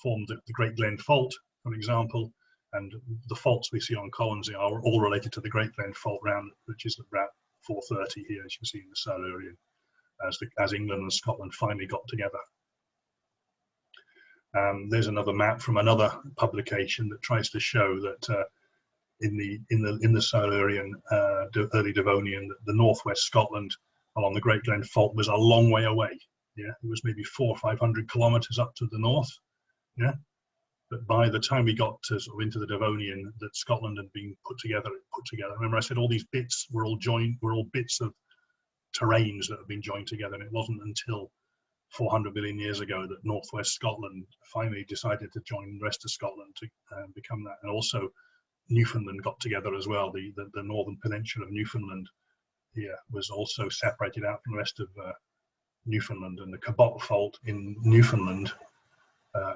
formed the Great Glen Fault, for example, and the faults we see on Colonsay are all related to the Great Glen Fault round, which is about 430 here, as you can see in the Silurian, as England and Scotland finally got together. There's another map from another publication that tries to show that in the Silurian, early Devonian, the northwest Scotland along the Great Glen Fault was a long way away. Yeah, it was maybe 400 or 500 kilometers up to the north. Yeah, but by the time we got to sort of into the Devonian, that Scotland had been put together. Remember, I said all these bits were all bits of terrains that have been joined together, and it wasn't until 400 million years ago that northwest Scotland finally decided to join the rest of Scotland to become that. And also Newfoundland got together as well. The northern peninsula of Newfoundland here was also separated out from the rest of Newfoundland, and the Cabot Fault in Newfoundland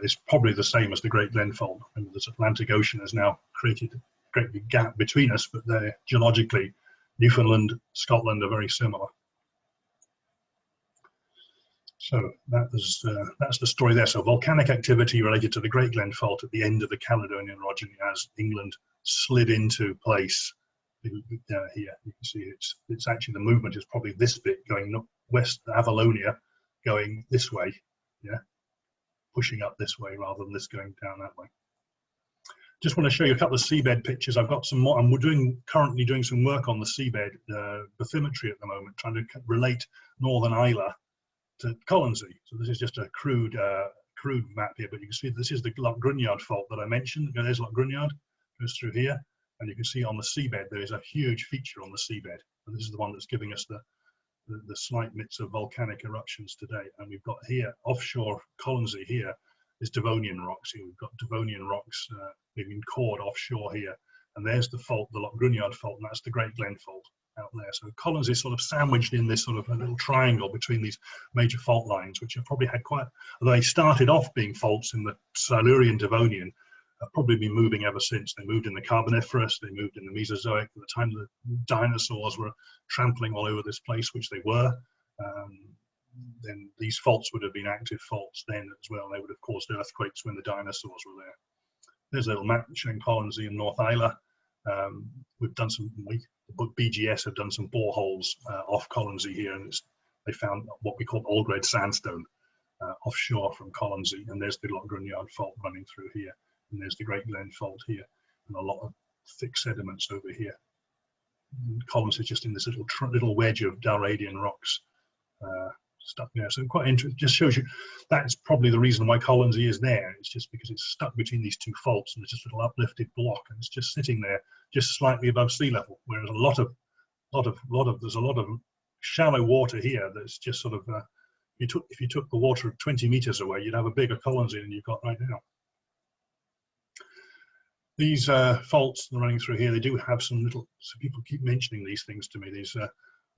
is probably the same as the Great Glen Fault. And this Atlantic Ocean has now created a great big gap between us, but they're geologically, Newfoundland, Scotland are very similar. So that's the story there. So volcanic activity related to the Great Glen Fault at the end of the Caledonian orogeny as England slid into place. Here you can see it's actually, the movement is probably this bit going west, Avalonia going this way, yeah, pushing up this way rather than this going down that way. Just want to show you a couple of seabed pictures. I've got some more, and we're currently doing some work on the seabed bathymetry at the moment, trying to relate Northern Islay to Colonsay. So this is just a crude map here, but you can see this is the Loch Grunyard fault that I mentioned. There's Loch Grunyard, goes through here, and you can see on the seabed there is a huge feature on the seabed, and this is the one that's giving us the slight bits of volcanic eruptions today. And we've got here offshore Colonsay here is Devonian rocks. Here we've got Devonian rocks being cored offshore here, and there's the fault, the Loch Grunyard fault, and that's the Great Glen Fault out there. So Colonsay is sort of sandwiched in this sort of a little triangle between these major fault lines, which have probably had quite, although they started off being faults in the Silurian Devonian, have probably been moving ever since. They moved in the Carboniferous, they moved in the Mesozoic, at the time the dinosaurs were trampling all over this place, which they were. Then these faults would have been active faults then as well. They would have caused earthquakes when the dinosaurs were there. There's a little map showing Colonsay and North Islay. We've done some, BGS have done some boreholes off Colonsay here, and they found what we call old-grade sandstone offshore from Colonsay, and there's the Loch Grunyard fault running through here, and there's the Great Glen Fault here, and a lot of thick sediments over here. Colonsay is just in this little wedge of Dalradian rocks stuck there. So quite interesting. Just shows you that's probably the reason why Colonsay is there. It's just because it's stuck between these two faults, and it's just a little uplifted block, and it's just sitting there, just slightly above sea level. Whereas there's a lot of shallow water here that's just sort of if you took the water 20 meters away, you'd have a bigger Colonsay than you've got right now. These faults running through here, they do have some little. So people keep mentioning these things to me. These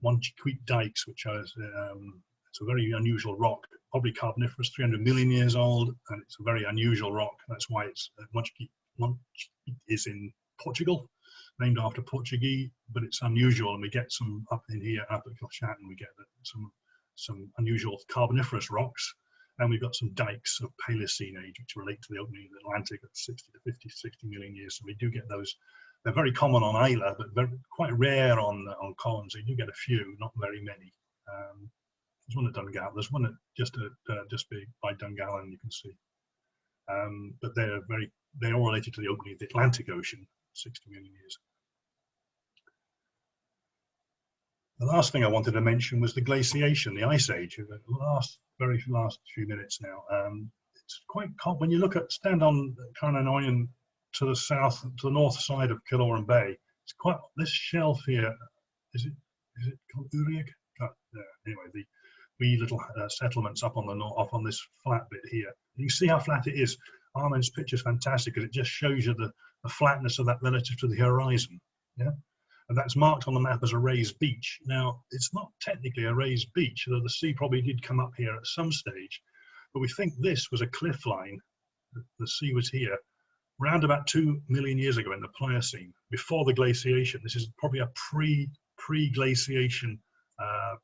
Munchie Dikes, which are it's a very unusual rock, probably Carboniferous, 300 million years old, and it's a very unusual rock. That's why it's Munchie is in Portugal, named after Portuguese, but it's unusual, and we get some up in here, up at Kilshatton, we get some unusual Carboniferous rocks, and we've got some dikes of Paleocene age, which relate to the opening of the Atlantic at 60 million years. So we do get those. They're very common on Islay, but quite rare on Colonsay. You get a few, not very many. There's one at Dungallan. There's one at just by Dungallan, you can see. But they're all related to the opening of the Atlantic Ocean, 60 million years. The last thing I wanted to mention was the glaciation, the Ice Age. The very last few minutes now. It's quite when you stand on Granodiorite to the south, to the north side of Killoran Bay. It's quite this shelf here. Is it called Uriag? Anyway, the wee little settlements up on the north, off on this flat bit here. You can see how flat it is. Armin's picture is fantastic because it just shows you the flatness of that relative to the horizon. Yeah, and that's marked on the map as a raised beach. Now, it's not technically a raised beach, though the sea probably did come up here at some stage. But we think this was a cliff line. The sea was here around about 2 million years ago in the Pliocene, before the glaciation. This is probably a pre-glaciation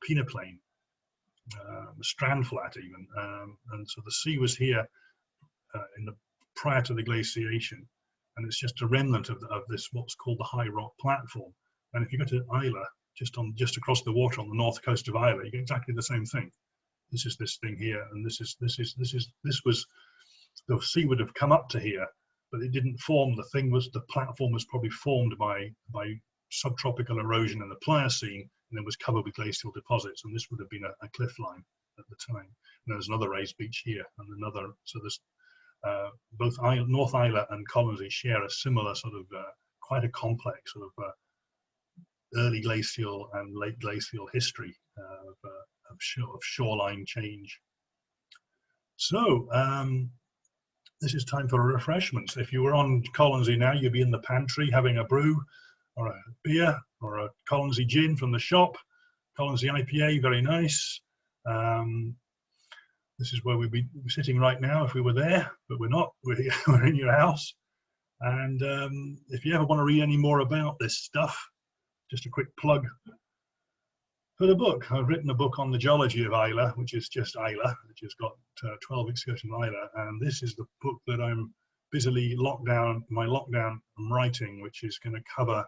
peneplain, strand flat even, and so the sea was here prior to the glaciation, and it's just a remnant of this what's called the high rock platform. And if you go to Islay, just across the water on the north coast of Islay, you get exactly the same thing. This is this thing here, and this was the sea would have come up to here, but it didn't form. The platform was probably formed by subtropical erosion in the Pliocene, and then was covered with glacial deposits, and this would have been a cliff line at the time. And there's another raised beach here, and another. So there's both North Islay and Colonsay share a similar sort of quite a complex sort of early glacial and late glacial history of shoreline change. So this is time for a refreshment. If you were on Colonsay now, you'd be in the pantry having a brew or a beer or a Colonsay gin from the shop. Colonsay IPA, very nice. This is where we'd be sitting right now if we were there, but we're not. We're in your house. And if you ever want to read any more about this stuff, just a quick plug for the book. I've written a book on the geology of Islay, which is just Islay, which has got 12 excursions on Islay. And this is the book that I'm busily I'm writing, which is going to cover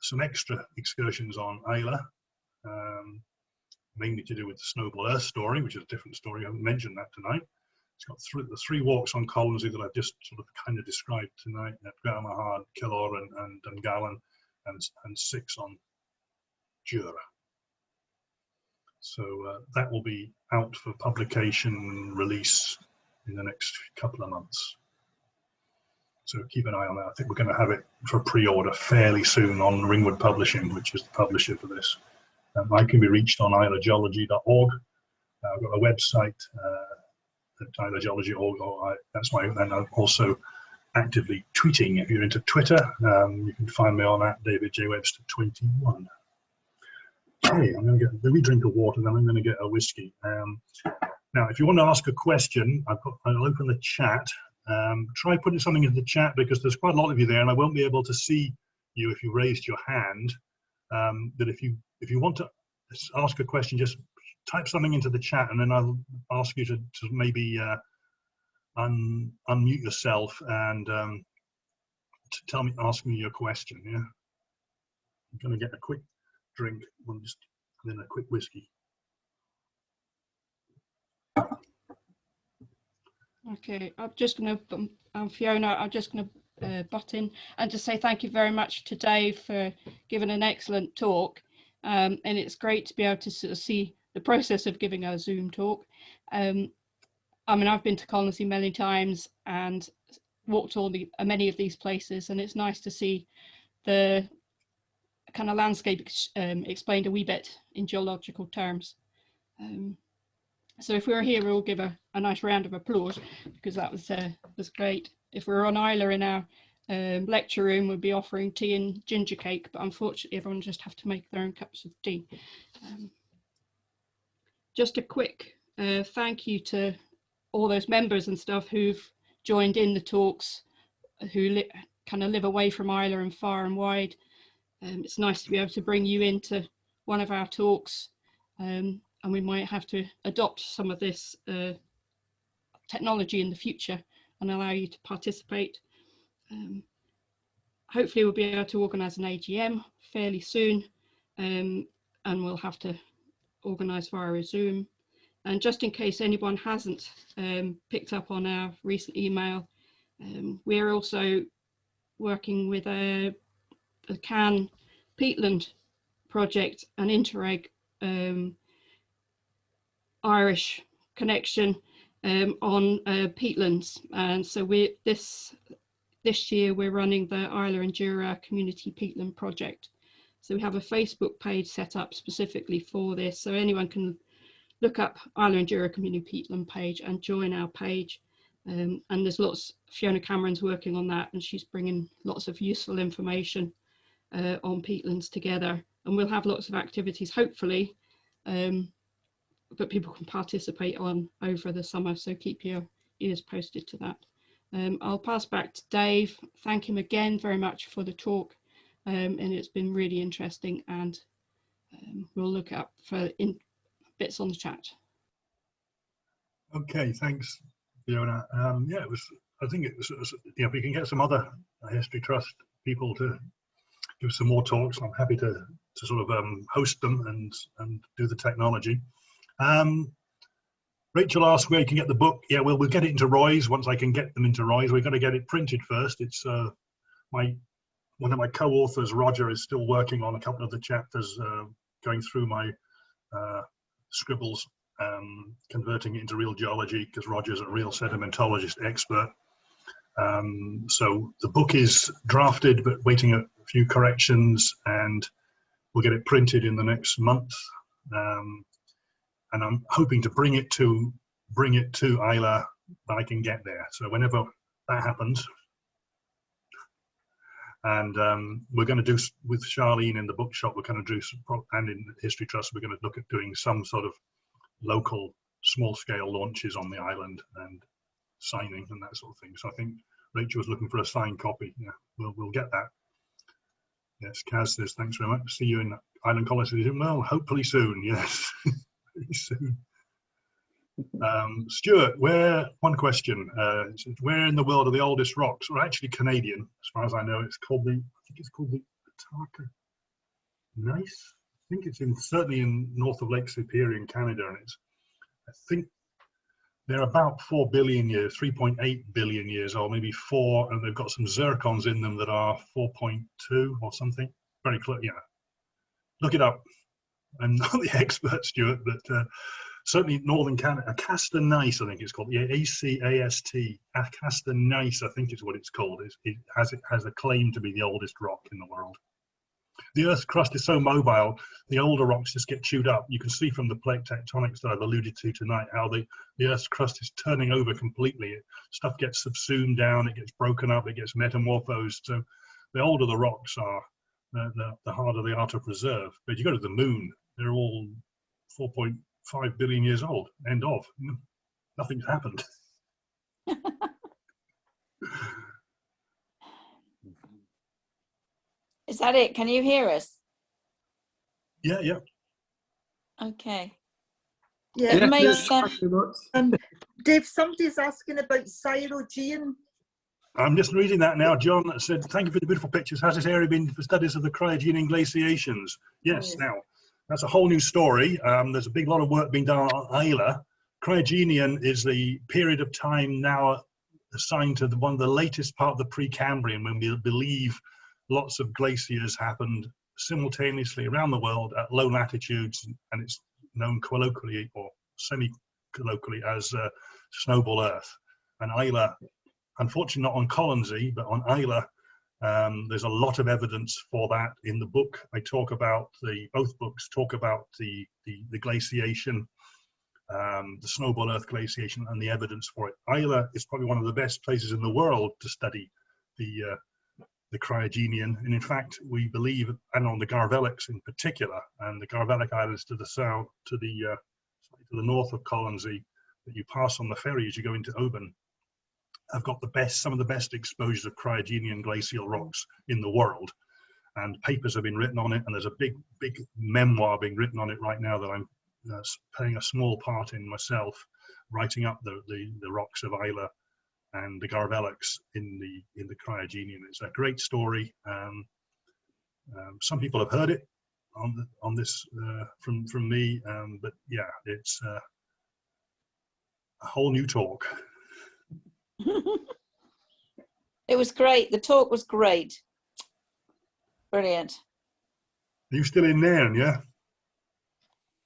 some extra excursions on Islay, mainly to do with the Snowball Earth story, which is a different story. I haven't mentioned that tonight. It's got the three walks on Colonsay that I've just sort of kind of described tonight at Balmahard, Killor and Dungallan, and 6 on Jura. So that will be out for publication release in the next couple of months. So keep an eye on that. I think we're going to have it for pre-order fairly soon on Ringwood Publishing, which is the publisher for this. I can be reached on islaygeology.org. I've got a website at islaygeology.org. That's my, and I'm also actively tweeting. If you're into Twitter, you can find me on @DavidJWebster21. Okay, I'm going to get a wee drink of water, then I'm going to get a whiskey. Now, if you want to ask a question, I'll open the chat. Try putting something in the chat because there's quite a lot of you there, and I won't be able to see you if you raised your hand. But if you want to ask a question, just type something into the chat, and then I'll ask you to maybe unmute yourself and to ask me your question. Yeah, I'm going to get a quick drink, and then a quick whiskey. Okay, I'm just going to, Fiona, I'm just going to butt in and just say thank you very much to Dave for giving an excellent talk. And it's great to be able to sort of see the process of giving a Zoom talk. I mean, I've been to Colonsay many times and walked many of these places, and it's nice to see the kind of landscape explained a wee bit in geological terms. So if we were here, we'll give a nice round of applause because that was great. If we were on Islay in our lecture room, we'd be offering tea and ginger cake, but unfortunately everyone just have to make their own cups of tea. Just a quick thank you to all those members and stuff who've joined in the talks, who kind of live away from Islay and far and wide. It's nice to be able to bring you into one of our talks, and we might have to adopt some of this technology in the future and allow you to participate. Hopefully we'll be able to organise an AGM fairly soon, and we'll have to organise via Zoom. And just in case anyone hasn't picked up on our recent email, we're also working with the CAN Peatland project, an Interreg Irish connection on peatlands. And so this year we're running the Islay and Jura Community Peatland Project. So we have a Facebook page set up specifically for this, so anyone can look up Islay and Jura Community Peatland page and join our page. And there's Fiona Cameron's working on that, and she's bringing lots of useful information on peatlands together. And we'll have lots of activities, hopefully, that people can participate on over the summer, so keep your ears posted to that. I'll pass back to Dave. Thank him again very much for the talk, and it's been really interesting, and we'll look up for bits on the chat. Okay, thanks, Fiona. Yeah, I think it was, if we can get some other History Trust people to give some more talks, I'm happy to sort of host them and do the technology. Rachel asked where you can get the book. Yeah, we'll get it into Roy's once I can get them into Roy's. We've got to get it printed first. It's one of my co-authors, Roger, is still working on a couple of the chapters, going through my scribbles, converting it into real geology, because Roger's a real sedimentologist expert. So the book is drafted, but waiting a few corrections, and we'll get it printed in the next month. And I'm hoping to bring it to Islay when I can get there. So whenever that happens, and we're going to do with Charlene in the bookshop, we're going to do some, and in History Trust, we're going to look at doing some sort of local small-scale launches on the island and signing and that sort of thing. So I think Rachel was looking for a signed copy. Yeah, we'll get that. Yes, Kaz says, thanks very much. See you in Island Colony. Well, hopefully soon, yes. Very soon. Stuart, one question. Where in the world are the oldest rocks? Well, actually Canadian, as far as I know. I think it's called the Ataka Gneiss. I think it's certainly in north of Lake Superior in Canada, and I think they're about 4 billion years, 3.8 billion years old, maybe 4, and they've got some zircons in them that are 4.2 or something. Very close, yeah. Look it up. I'm not the expert, Stuart, but certainly northern Canada. Acasta Gneiss, I think it's called. Yeah, A-C-A-S-T. Acasta Gneiss, I think is what it's called. It has a claim to be the oldest rock in the world. The Earth's crust is so mobile, the older rocks just get chewed up. You can see from the plate tectonics that I've alluded to tonight how the Earth's crust is turning over completely. Stuff gets subsumed down, it gets broken up, it gets metamorphosed. So the older the rocks are, the harder they are to preserve. But if you go to the moon, they're all 4.5 billion years old. End of. Nothing's happened. Is that it? Can you hear us? Yeah, yeah. Okay. Yeah, It makes Dave, somebody's asking about Cryogenian. I'm just reading that now. John said, thank you for the beautiful pictures. Has this area been for studies of the Cryogenian glaciations? Yes, now, that's a whole new story. There's a big lot of work being done on Islay. Cryogenian is the period of time now assigned to one of the latest part of the Precambrian, when we believe lots of glaciers happened simultaneously around the world at low latitudes, and it's known colloquially or semi-colloquially as Snowball Earth. And Islay, unfortunately not on Colonsay, but on Islay, there's a lot of evidence for that in the book. I talk about both books talk about the glaciation, the Snowball Earth glaciation, and the evidence for it. Islay is probably one of the best places in the world to study the Cryogenian, and in fact we believe, and on the Garvelics in particular, and the Garvelic Islands to the south, to the north of Colonsay, that you pass on the ferry as you go into Oban, have got some of the best exposures of Cryogenian glacial rocks in the world, and papers have been written on it, and there's a big memoir being written on it right now that I'm playing a small part in myself, writing up the rocks of Islay and the Garvelics in the Cryogenian. It's a great story. Some people have heard it on this from me, but yeah, it's a whole new talk. It was great. The talk was great. Brilliant. Are you still in Nairn, yeah?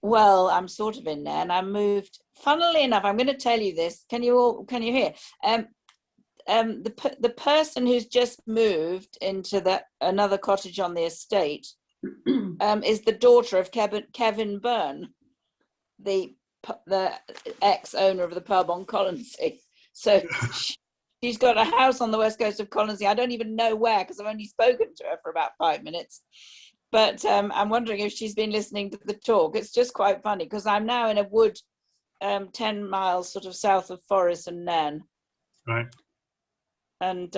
Well, I'm sort of in there, and I moved. Funnily enough, I'm going to tell you this. Can you hear? The person who's just moved into another cottage on the estate is the daughter of Kevin Byrne, the ex-owner of the pub on Colonsay. So she's got a house on the west coast of Colonsay. I don't even know where, because I've only spoken to her for about 5 minutes. But I'm wondering if she's been listening to the talk. It's just quite funny, because I'm now in a wood 10 miles sort of south of Forres and Nairn. Right. And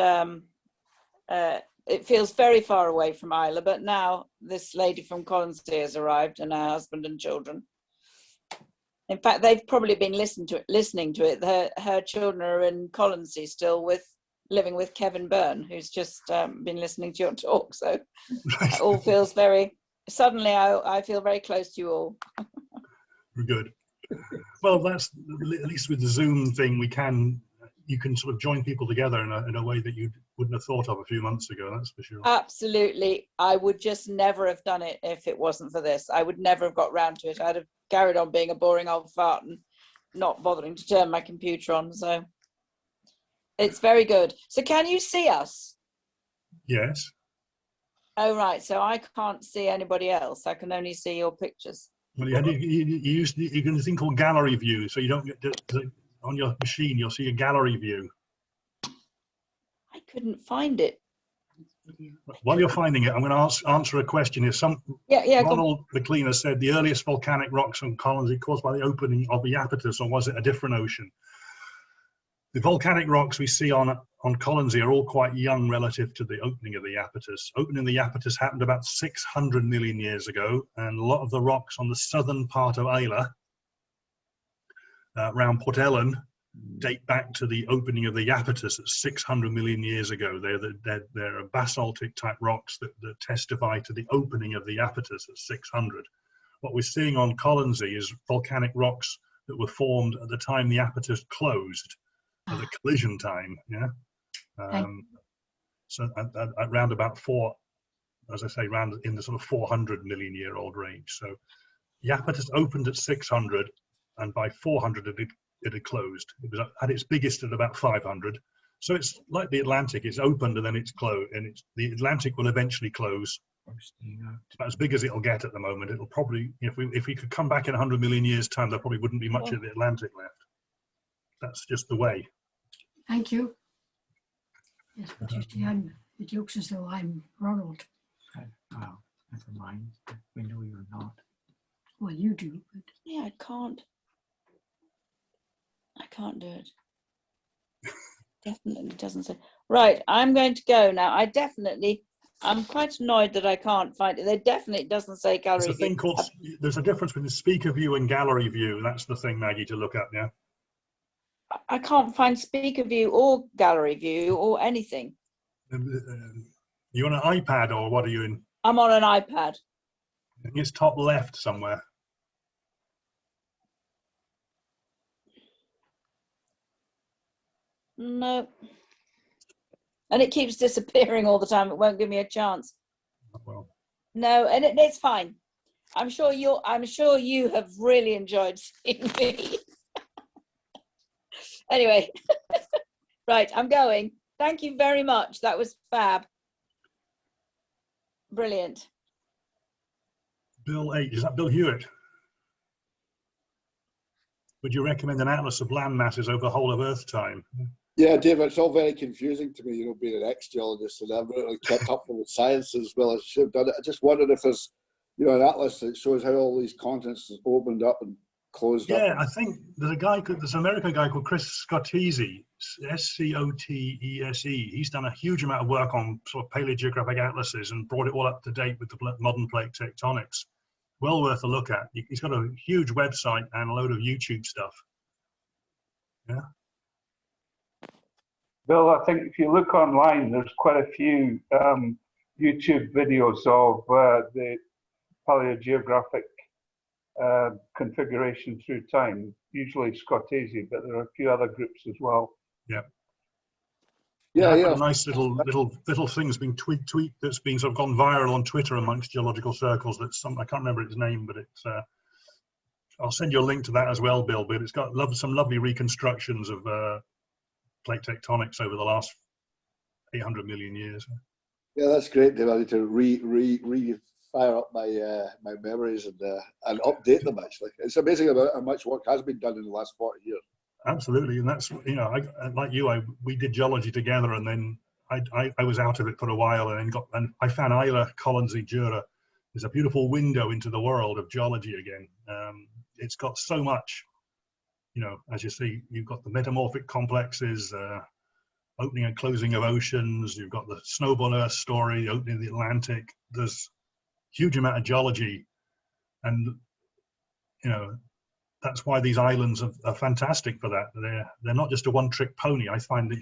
it feels very far away from Islay, but now this lady from Colonsay has arrived, and her husband and children. In fact, they've probably been listening to it. Her children are in Colonsay still, living with Kevin Byrne, who's just been listening to your talk. So it all feels suddenly I feel very close to you all. Good. Well, that's at least with the Zoom thing, you can sort of join people together in a way that you wouldn't have thought of a few months ago, that's for sure. Absolutely. I would just never have done it if it wasn't for this. I would never have got round to it. I'd have carried on being a boring old fart and not bothering to turn my computer on. So it's very good. So can you see us? Yes. Oh, right. So I can't see anybody else. I can only see your pictures. Well, you can think called gallery view, so you don't get on your machine, you'll see a gallery view. I couldn't find it. While you're finding it, I'm going to answer a question here. Yeah. Ronald the Cleaner said the earliest volcanic rocks on Colonsay caused by the opening of the Iapetus, or was it a different ocean? The volcanic rocks we see on Colonsay are all quite young relative to the opening of the Iapetus. Opening of the Iapetus happened about 600 million years ago, and a lot of the rocks on the southern part of Islay, around Port Ellen, date back to the opening of the Iapetus at 600 million years ago. They're basaltic type rocks that testify to the opening of the Iapetus at 600. What we're seeing on Colonsay is volcanic rocks that were formed at the time the Iapetus closed, at the collision time. So at around about as I say, round in the sort of 400 million year old range. So the Iapetus opened at 600, and by 400 it had closed. It was at its biggest at about 500. So it's like the Atlantic, it's opened and then it's closed, and the Atlantic will eventually close. It's about as big as it'll get at the moment. It'll probably, if we could come back in 100 million years time, there probably wouldn't be much of the Atlantic left. That's just the way. Thank you. Yes, but you see, it looks as though I'm Ronald. Oh, never mind. We know you're not. Well, you do, but Yeah, I can't do it. Definitely doesn't say. Right, I'm going to go now. I'm quite annoyed that I can't find it. There definitely doesn't say gallery There's a thing called, there's a difference between speaker view and gallery view. That's the thing, Maggie, to look at, yeah? I can't find speaker view or gallery view or anything. You on an iPad or what are you in? I'm on an iPad. I think it's top left somewhere. No. And it keeps disappearing all the time. It won't give me a chance. Well, No, and it's fine. I'm sure you have really enjoyed seeing me. Anyway, right, I'm going. Thank you very much. That was fab. Brilliant. Bill 8, is that Bill Hewitt? Would you recommend an atlas of land masses over the whole of Earth time? Yeah, David, it's all very confusing to me, being an ex-geologist, and I've not really kept up with the science as well as I should have done it. I just wondered if there's, an atlas that shows how all these continents opened up and closed up. Yeah, I think there's an American guy called Chris Scotese, Scotese. He's done a huge amount of work on sort of paleogeographic atlases and brought it all up to date with the modern plate tectonics. Well worth a look at. He's got a huge website and a load of YouTube stuff. Yeah. Bill, I think if you look online, there's quite a few YouTube videos of the paleogeographic configuration through time, usually Scotese, but there are a few other groups as well. Yeah. Yeah. A nice little thing's been tweet that's been sort of gone viral on Twitter amongst geological circles. That's I can't remember its name, but it's. I'll send you a link to that as well, Bill. But it's got some lovely reconstructions of plate tectonics over the last 800 million years. Yeah, that's great, Dave. I need to re-fire up my my memories and update them. Actually, it's amazing about how much work has been done in the last 40 years. Absolutely, and that's like you, we did geology together, and then I was out of it for a while, and then I found Islay, Colonsay, Jura is a beautiful window into the world of geology again. It's got so much, as you see, you've got the metamorphic complexes, opening and closing of oceans. You've got the Snowball Earth story, opening of the Atlantic. There's huge amount of geology, and that's why these islands are fantastic for that. They're not just a one-trick pony. I find that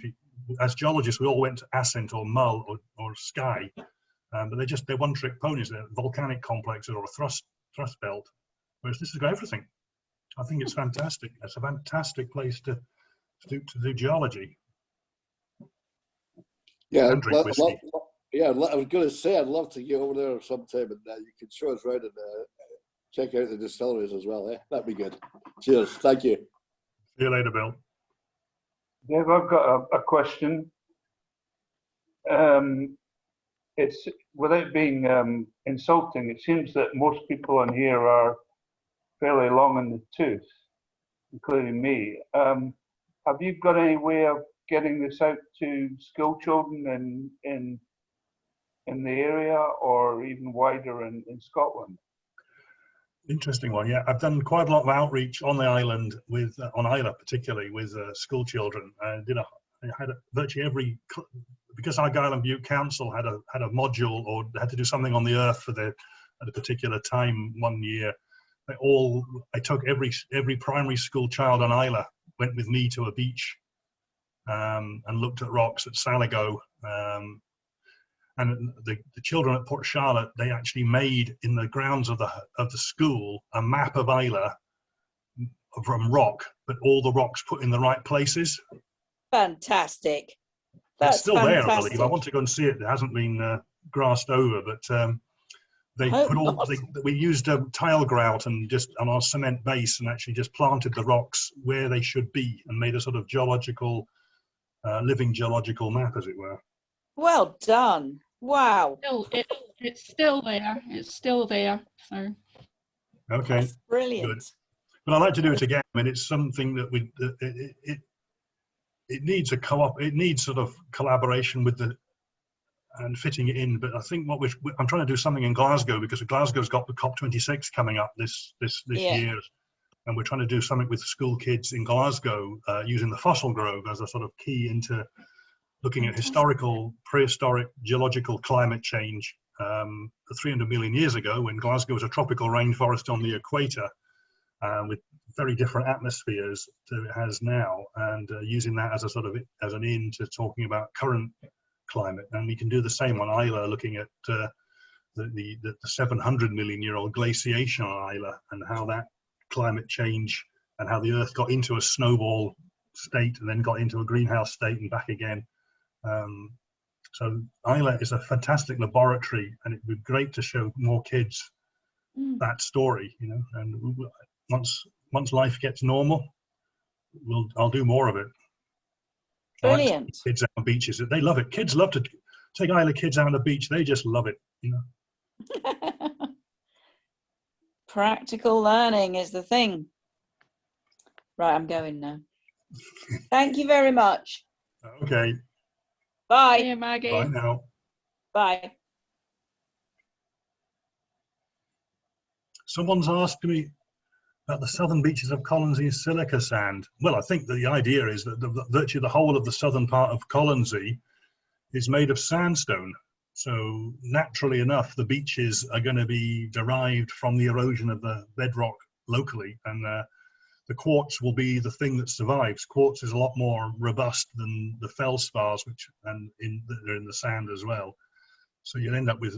as geologists, we all went to Ascent or Mull or Sky, but they're one-trick ponies. They're volcanic complexes or a thrust belt, whereas this has got everything. I think it's fantastic. It's a fantastic place to do geology. Yeah, And drink whiskey. I was going to say I'd love to get over there sometime, and you can show us around and check out the distilleries as well. That'd be good. Cheers. Thank you. See you later, Bill. Dave, I've got a question. It's without being insulting, it seems that most people on here are fairly long in the tooth, including me. Have you got any way of getting this out to school children in in the area or even wider in Scotland? Interesting one. Yeah, I've done quite a lot of outreach on the island with on Islay, particularly with school children. I had virtually every, because Argyll and Bute Council had a module or had to do something on the Earth for at a particular time one year. I took every primary school child on Islay went with me to a beach and looked at rocks at Saligo. And the children at Port Charlotte, they actually made in the grounds of the school a map of Islay from rock, but all the rocks put in the right places. Fantastic. That's it's still fantastic. there, I believe. I want to go and see it. It hasn't been grassed over, but they put all. We used a tile grout and just on our cement base, and actually just planted the rocks where they should be, and made a sort of geological, living geological map, as it were. Well done. Wow. It's still there. It's still there. So. Okay. That's brilliant. Good. But I'd like to do it again. I mean, it's something that it needs a co-op. It needs sort of collaboration with and fitting it in. But I think I'm trying to do something in Glasgow, because Glasgow's got the COP26 coming up this year, and we're trying to do something with school kids in Glasgow using the fossil grove as a sort of key into looking at prehistoric geological climate change 300 million years ago, when Glasgow was a tropical rainforest on the equator with very different atmospheres to it has now, and using that as a sort of as an in to talking about current climate. And we can do the same on Islay, looking at the 700 million year old glaciation on Islay, and how that climate change and how the Earth got into a snowball state and then got into a greenhouse state and back again. So Islay is a fantastic laboratory, and it'd be great to show more kids that story, you know. And once life gets normal, I'll do more of it. Brilliant. Like kids out on beaches, they love it. Kids love to take Islay kids out on the beach. They just love it, you know. Practical learning is the thing. Right, I'm going now. Thank you very much. Okay. Bye. See you, Maggie. Bye now. Bye. Someone's asked me about the southern beaches of Colonsay silica sand. Well, I think that the idea is that virtually the whole of the southern part of Colonsay is made of sandstone. So naturally enough, the beaches are going to be derived from the erosion of the bedrock locally, and the quartz will be the thing that survives. Quartz is a lot more robust than the feldspars, they're in the sand as well. So you'll end up with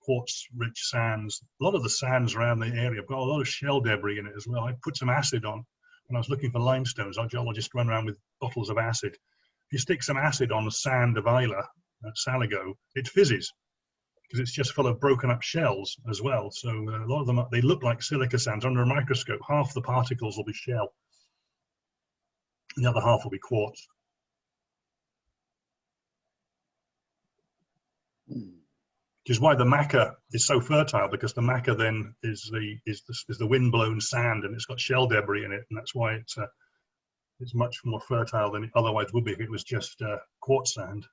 quartz-rich sands. A lot of the sands around the area have got a lot of shell debris in it as well. I put some acid on when I was looking for limestones. Our geologists run around with bottles of acid. If you stick some acid on the sand of Islay at Saligo, it fizzes, because it's just full of broken up shells as well. So a lot of them, they look like silica sands under a microscope. Half the particles will be shell, and the other half will be quartz. Which is why the maca is so fertile, because the maca then is the wind-blown sand, and it's got shell debris in it, and that's why it's much more fertile than it otherwise would be if it was just quartz sand.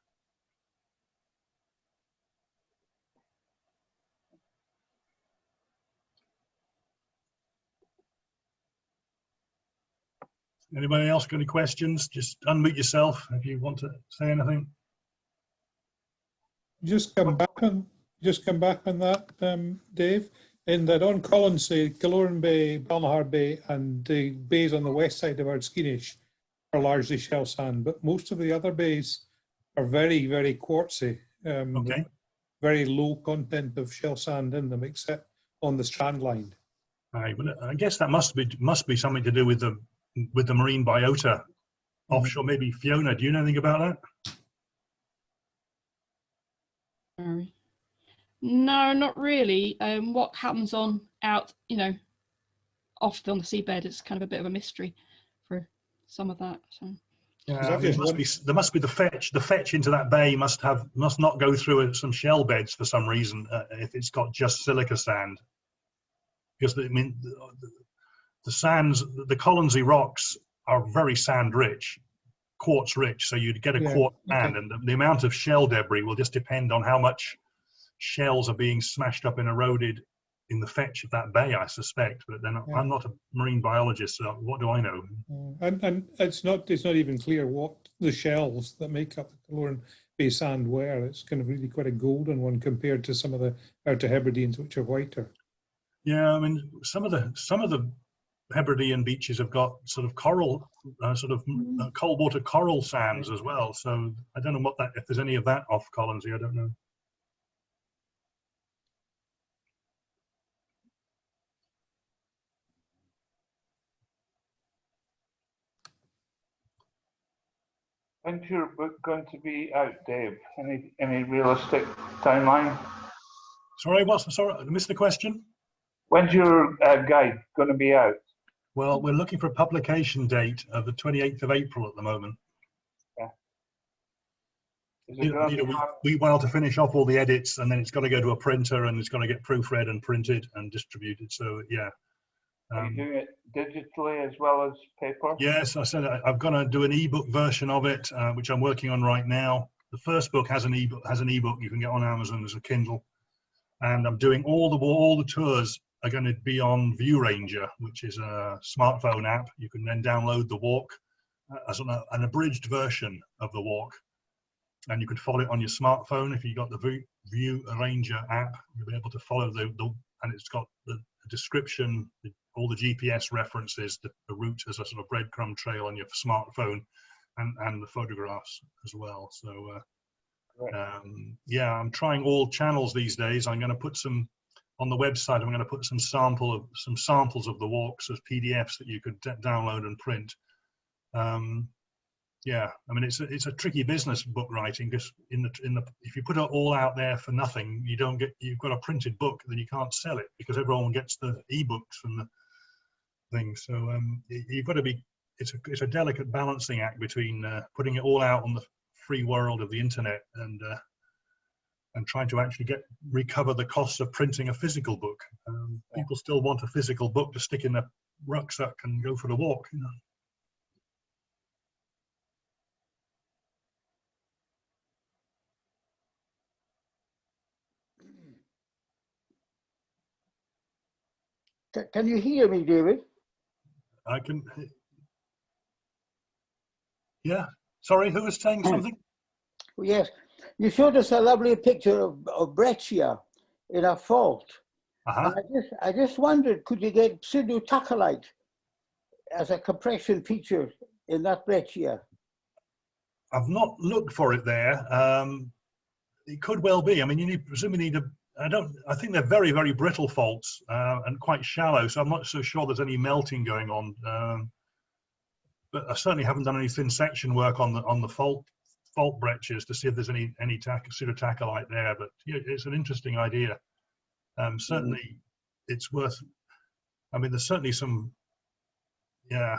Anybody else got any questions? Just unmute yourself if you want to say anything. Just come back on that, Dave. In that on Colonsay, Killearn Bay, Balmahard Bay, and the bays on the west side of Ardskinish are largely shell sand, but most of the other bays are very, very quartzy. Okay. Very low content of shell sand in them, except on the strand line. Right, well, I guess that must be something to do with the marine biota offshore. Maybe Fiona, do you know anything about that? No, not really. What happens on the seabed is kind of a bit of a mystery for some of that. So. Yeah, I mean, there must be the fetch. The fetch into that bay must not go through some shell beds for some reason if it's got just silica sand. Because I mean, the sands, the Colonsay rocks are very sand rich, quartz rich. So you'd get a quartz sand, and the amount of shell debris will just depend on how much shells are being smashed up and eroded in the fetch of that bay, I suspect. But then Yeah. I'm not a marine biologist, so what do I know? And it's not even clear what the shells that make up the Coloran Bay sand were. It's kind of really quite a golden one compared to some of the Outer Hebrideans, which are whiter. Yeah, I mean, some of the Hebridean beaches have got sort of coral, cold water coral sands as well. So I don't know if there's any of that off Colonsay, I don't know. When's your book going to be out, Dave? Any realistic timeline? Sorry, I missed the question. When's your guide going to be out? Well, we're looking for a publication date of the 28th of April at the moment. Yeah. Is it going to be we want to finish off all the edits, and then it's got to go to a printer, and it's got to get proofread and printed and distributed. So yeah. Are you doing it digitally as well as paper? Yes, I said I'm going to do an ebook version of it, which I'm working on right now. The first book has an ebook you can get on Amazon as a Kindle, and I'm doing all the tours are going to be on View Ranger, which is a smartphone app. You can then download the walk as an abridged version of the walk, and you can follow it on your smartphone. If you got the View Ranger app, you'll be able to follow and it's got the description, all the GPS references, the route as a sort of breadcrumb trail on your smartphone, and the photographs as well. So yeah, I'm trying all channels these days. I'm going to put some on the website. I'm going to put some samples of the walks as PDFs that you could download and print. Yeah, I mean it's a tricky business, book writing, because if you put it all out there for nothing, you've got a printed book, then you can't sell it because everyone gets the ebooks from the thing. So you've got to be. It's a delicate balancing act between putting it all out on the free world of the internet and trying to actually recover the costs of printing a physical book. People still want a physical book to stick in their rucksack and go for the walk. You know. Can you hear me, David? I can. Yeah. Sorry, who was saying something? Yes. You showed us a lovely picture of breccia in a fault. Uh-huh. And I just wondered, could you get pseudo-tacolite as a compression feature in that breccia? I've not looked for it there. It could well be. I mean, you presumably need I think they're very, very brittle faults and quite shallow, so I'm not so sure there's any melting going on. But I certainly haven't done any thin section work on the fault breccias to see if there's any pseudo-tacolite there. But yeah, it's an interesting idea. Certainly, it's worth. I mean, there's certainly some. Yeah,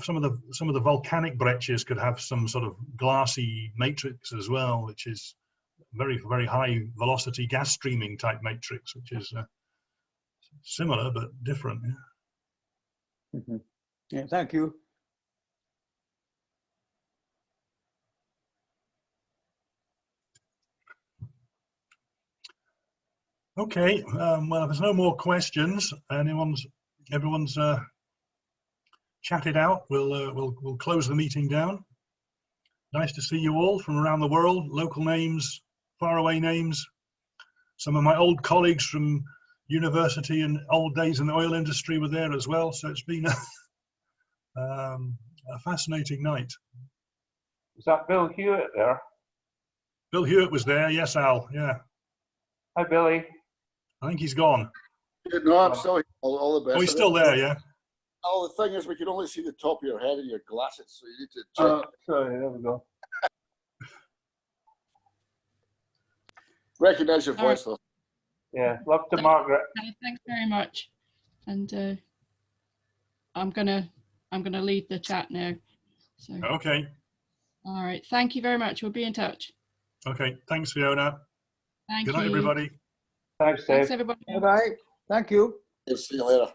some of the volcanic breccias could have some sort of glassy matrix as well, which is very, very high velocity gas streaming type matrix, which is similar but different. Yeah. Mm-hmm. Yeah, thank you. Okay, well, if there's no more questions, everyone's chatted out, we'll close the meeting down. Nice to see you all from around the world, local names, faraway names. Some of my old colleagues from university and old days in the oil industry were there as well, so it's been a fascinating night. Is that Bill Hewitt there? Bill Hewitt was there, yes, Al, yeah. Hi, Billy. I think he's gone. No, I'm still here. All the best. Oh, he's still there, yeah. Oh, the thing is, we can only see the top of your head and your glasses, so you need to check. Sorry, there we go. Recognize your voice, though. Yeah, love to Margaret. Thanks very much. And I'm gonna lead the chat now. So. Okay. All right. Thank you very much. We'll be in touch. Okay. Thanks, Fiona. Thank you. Good night, you. everybody. Thanks, Dave. Thanks, everybody. Bye-bye. Thank you. See you later.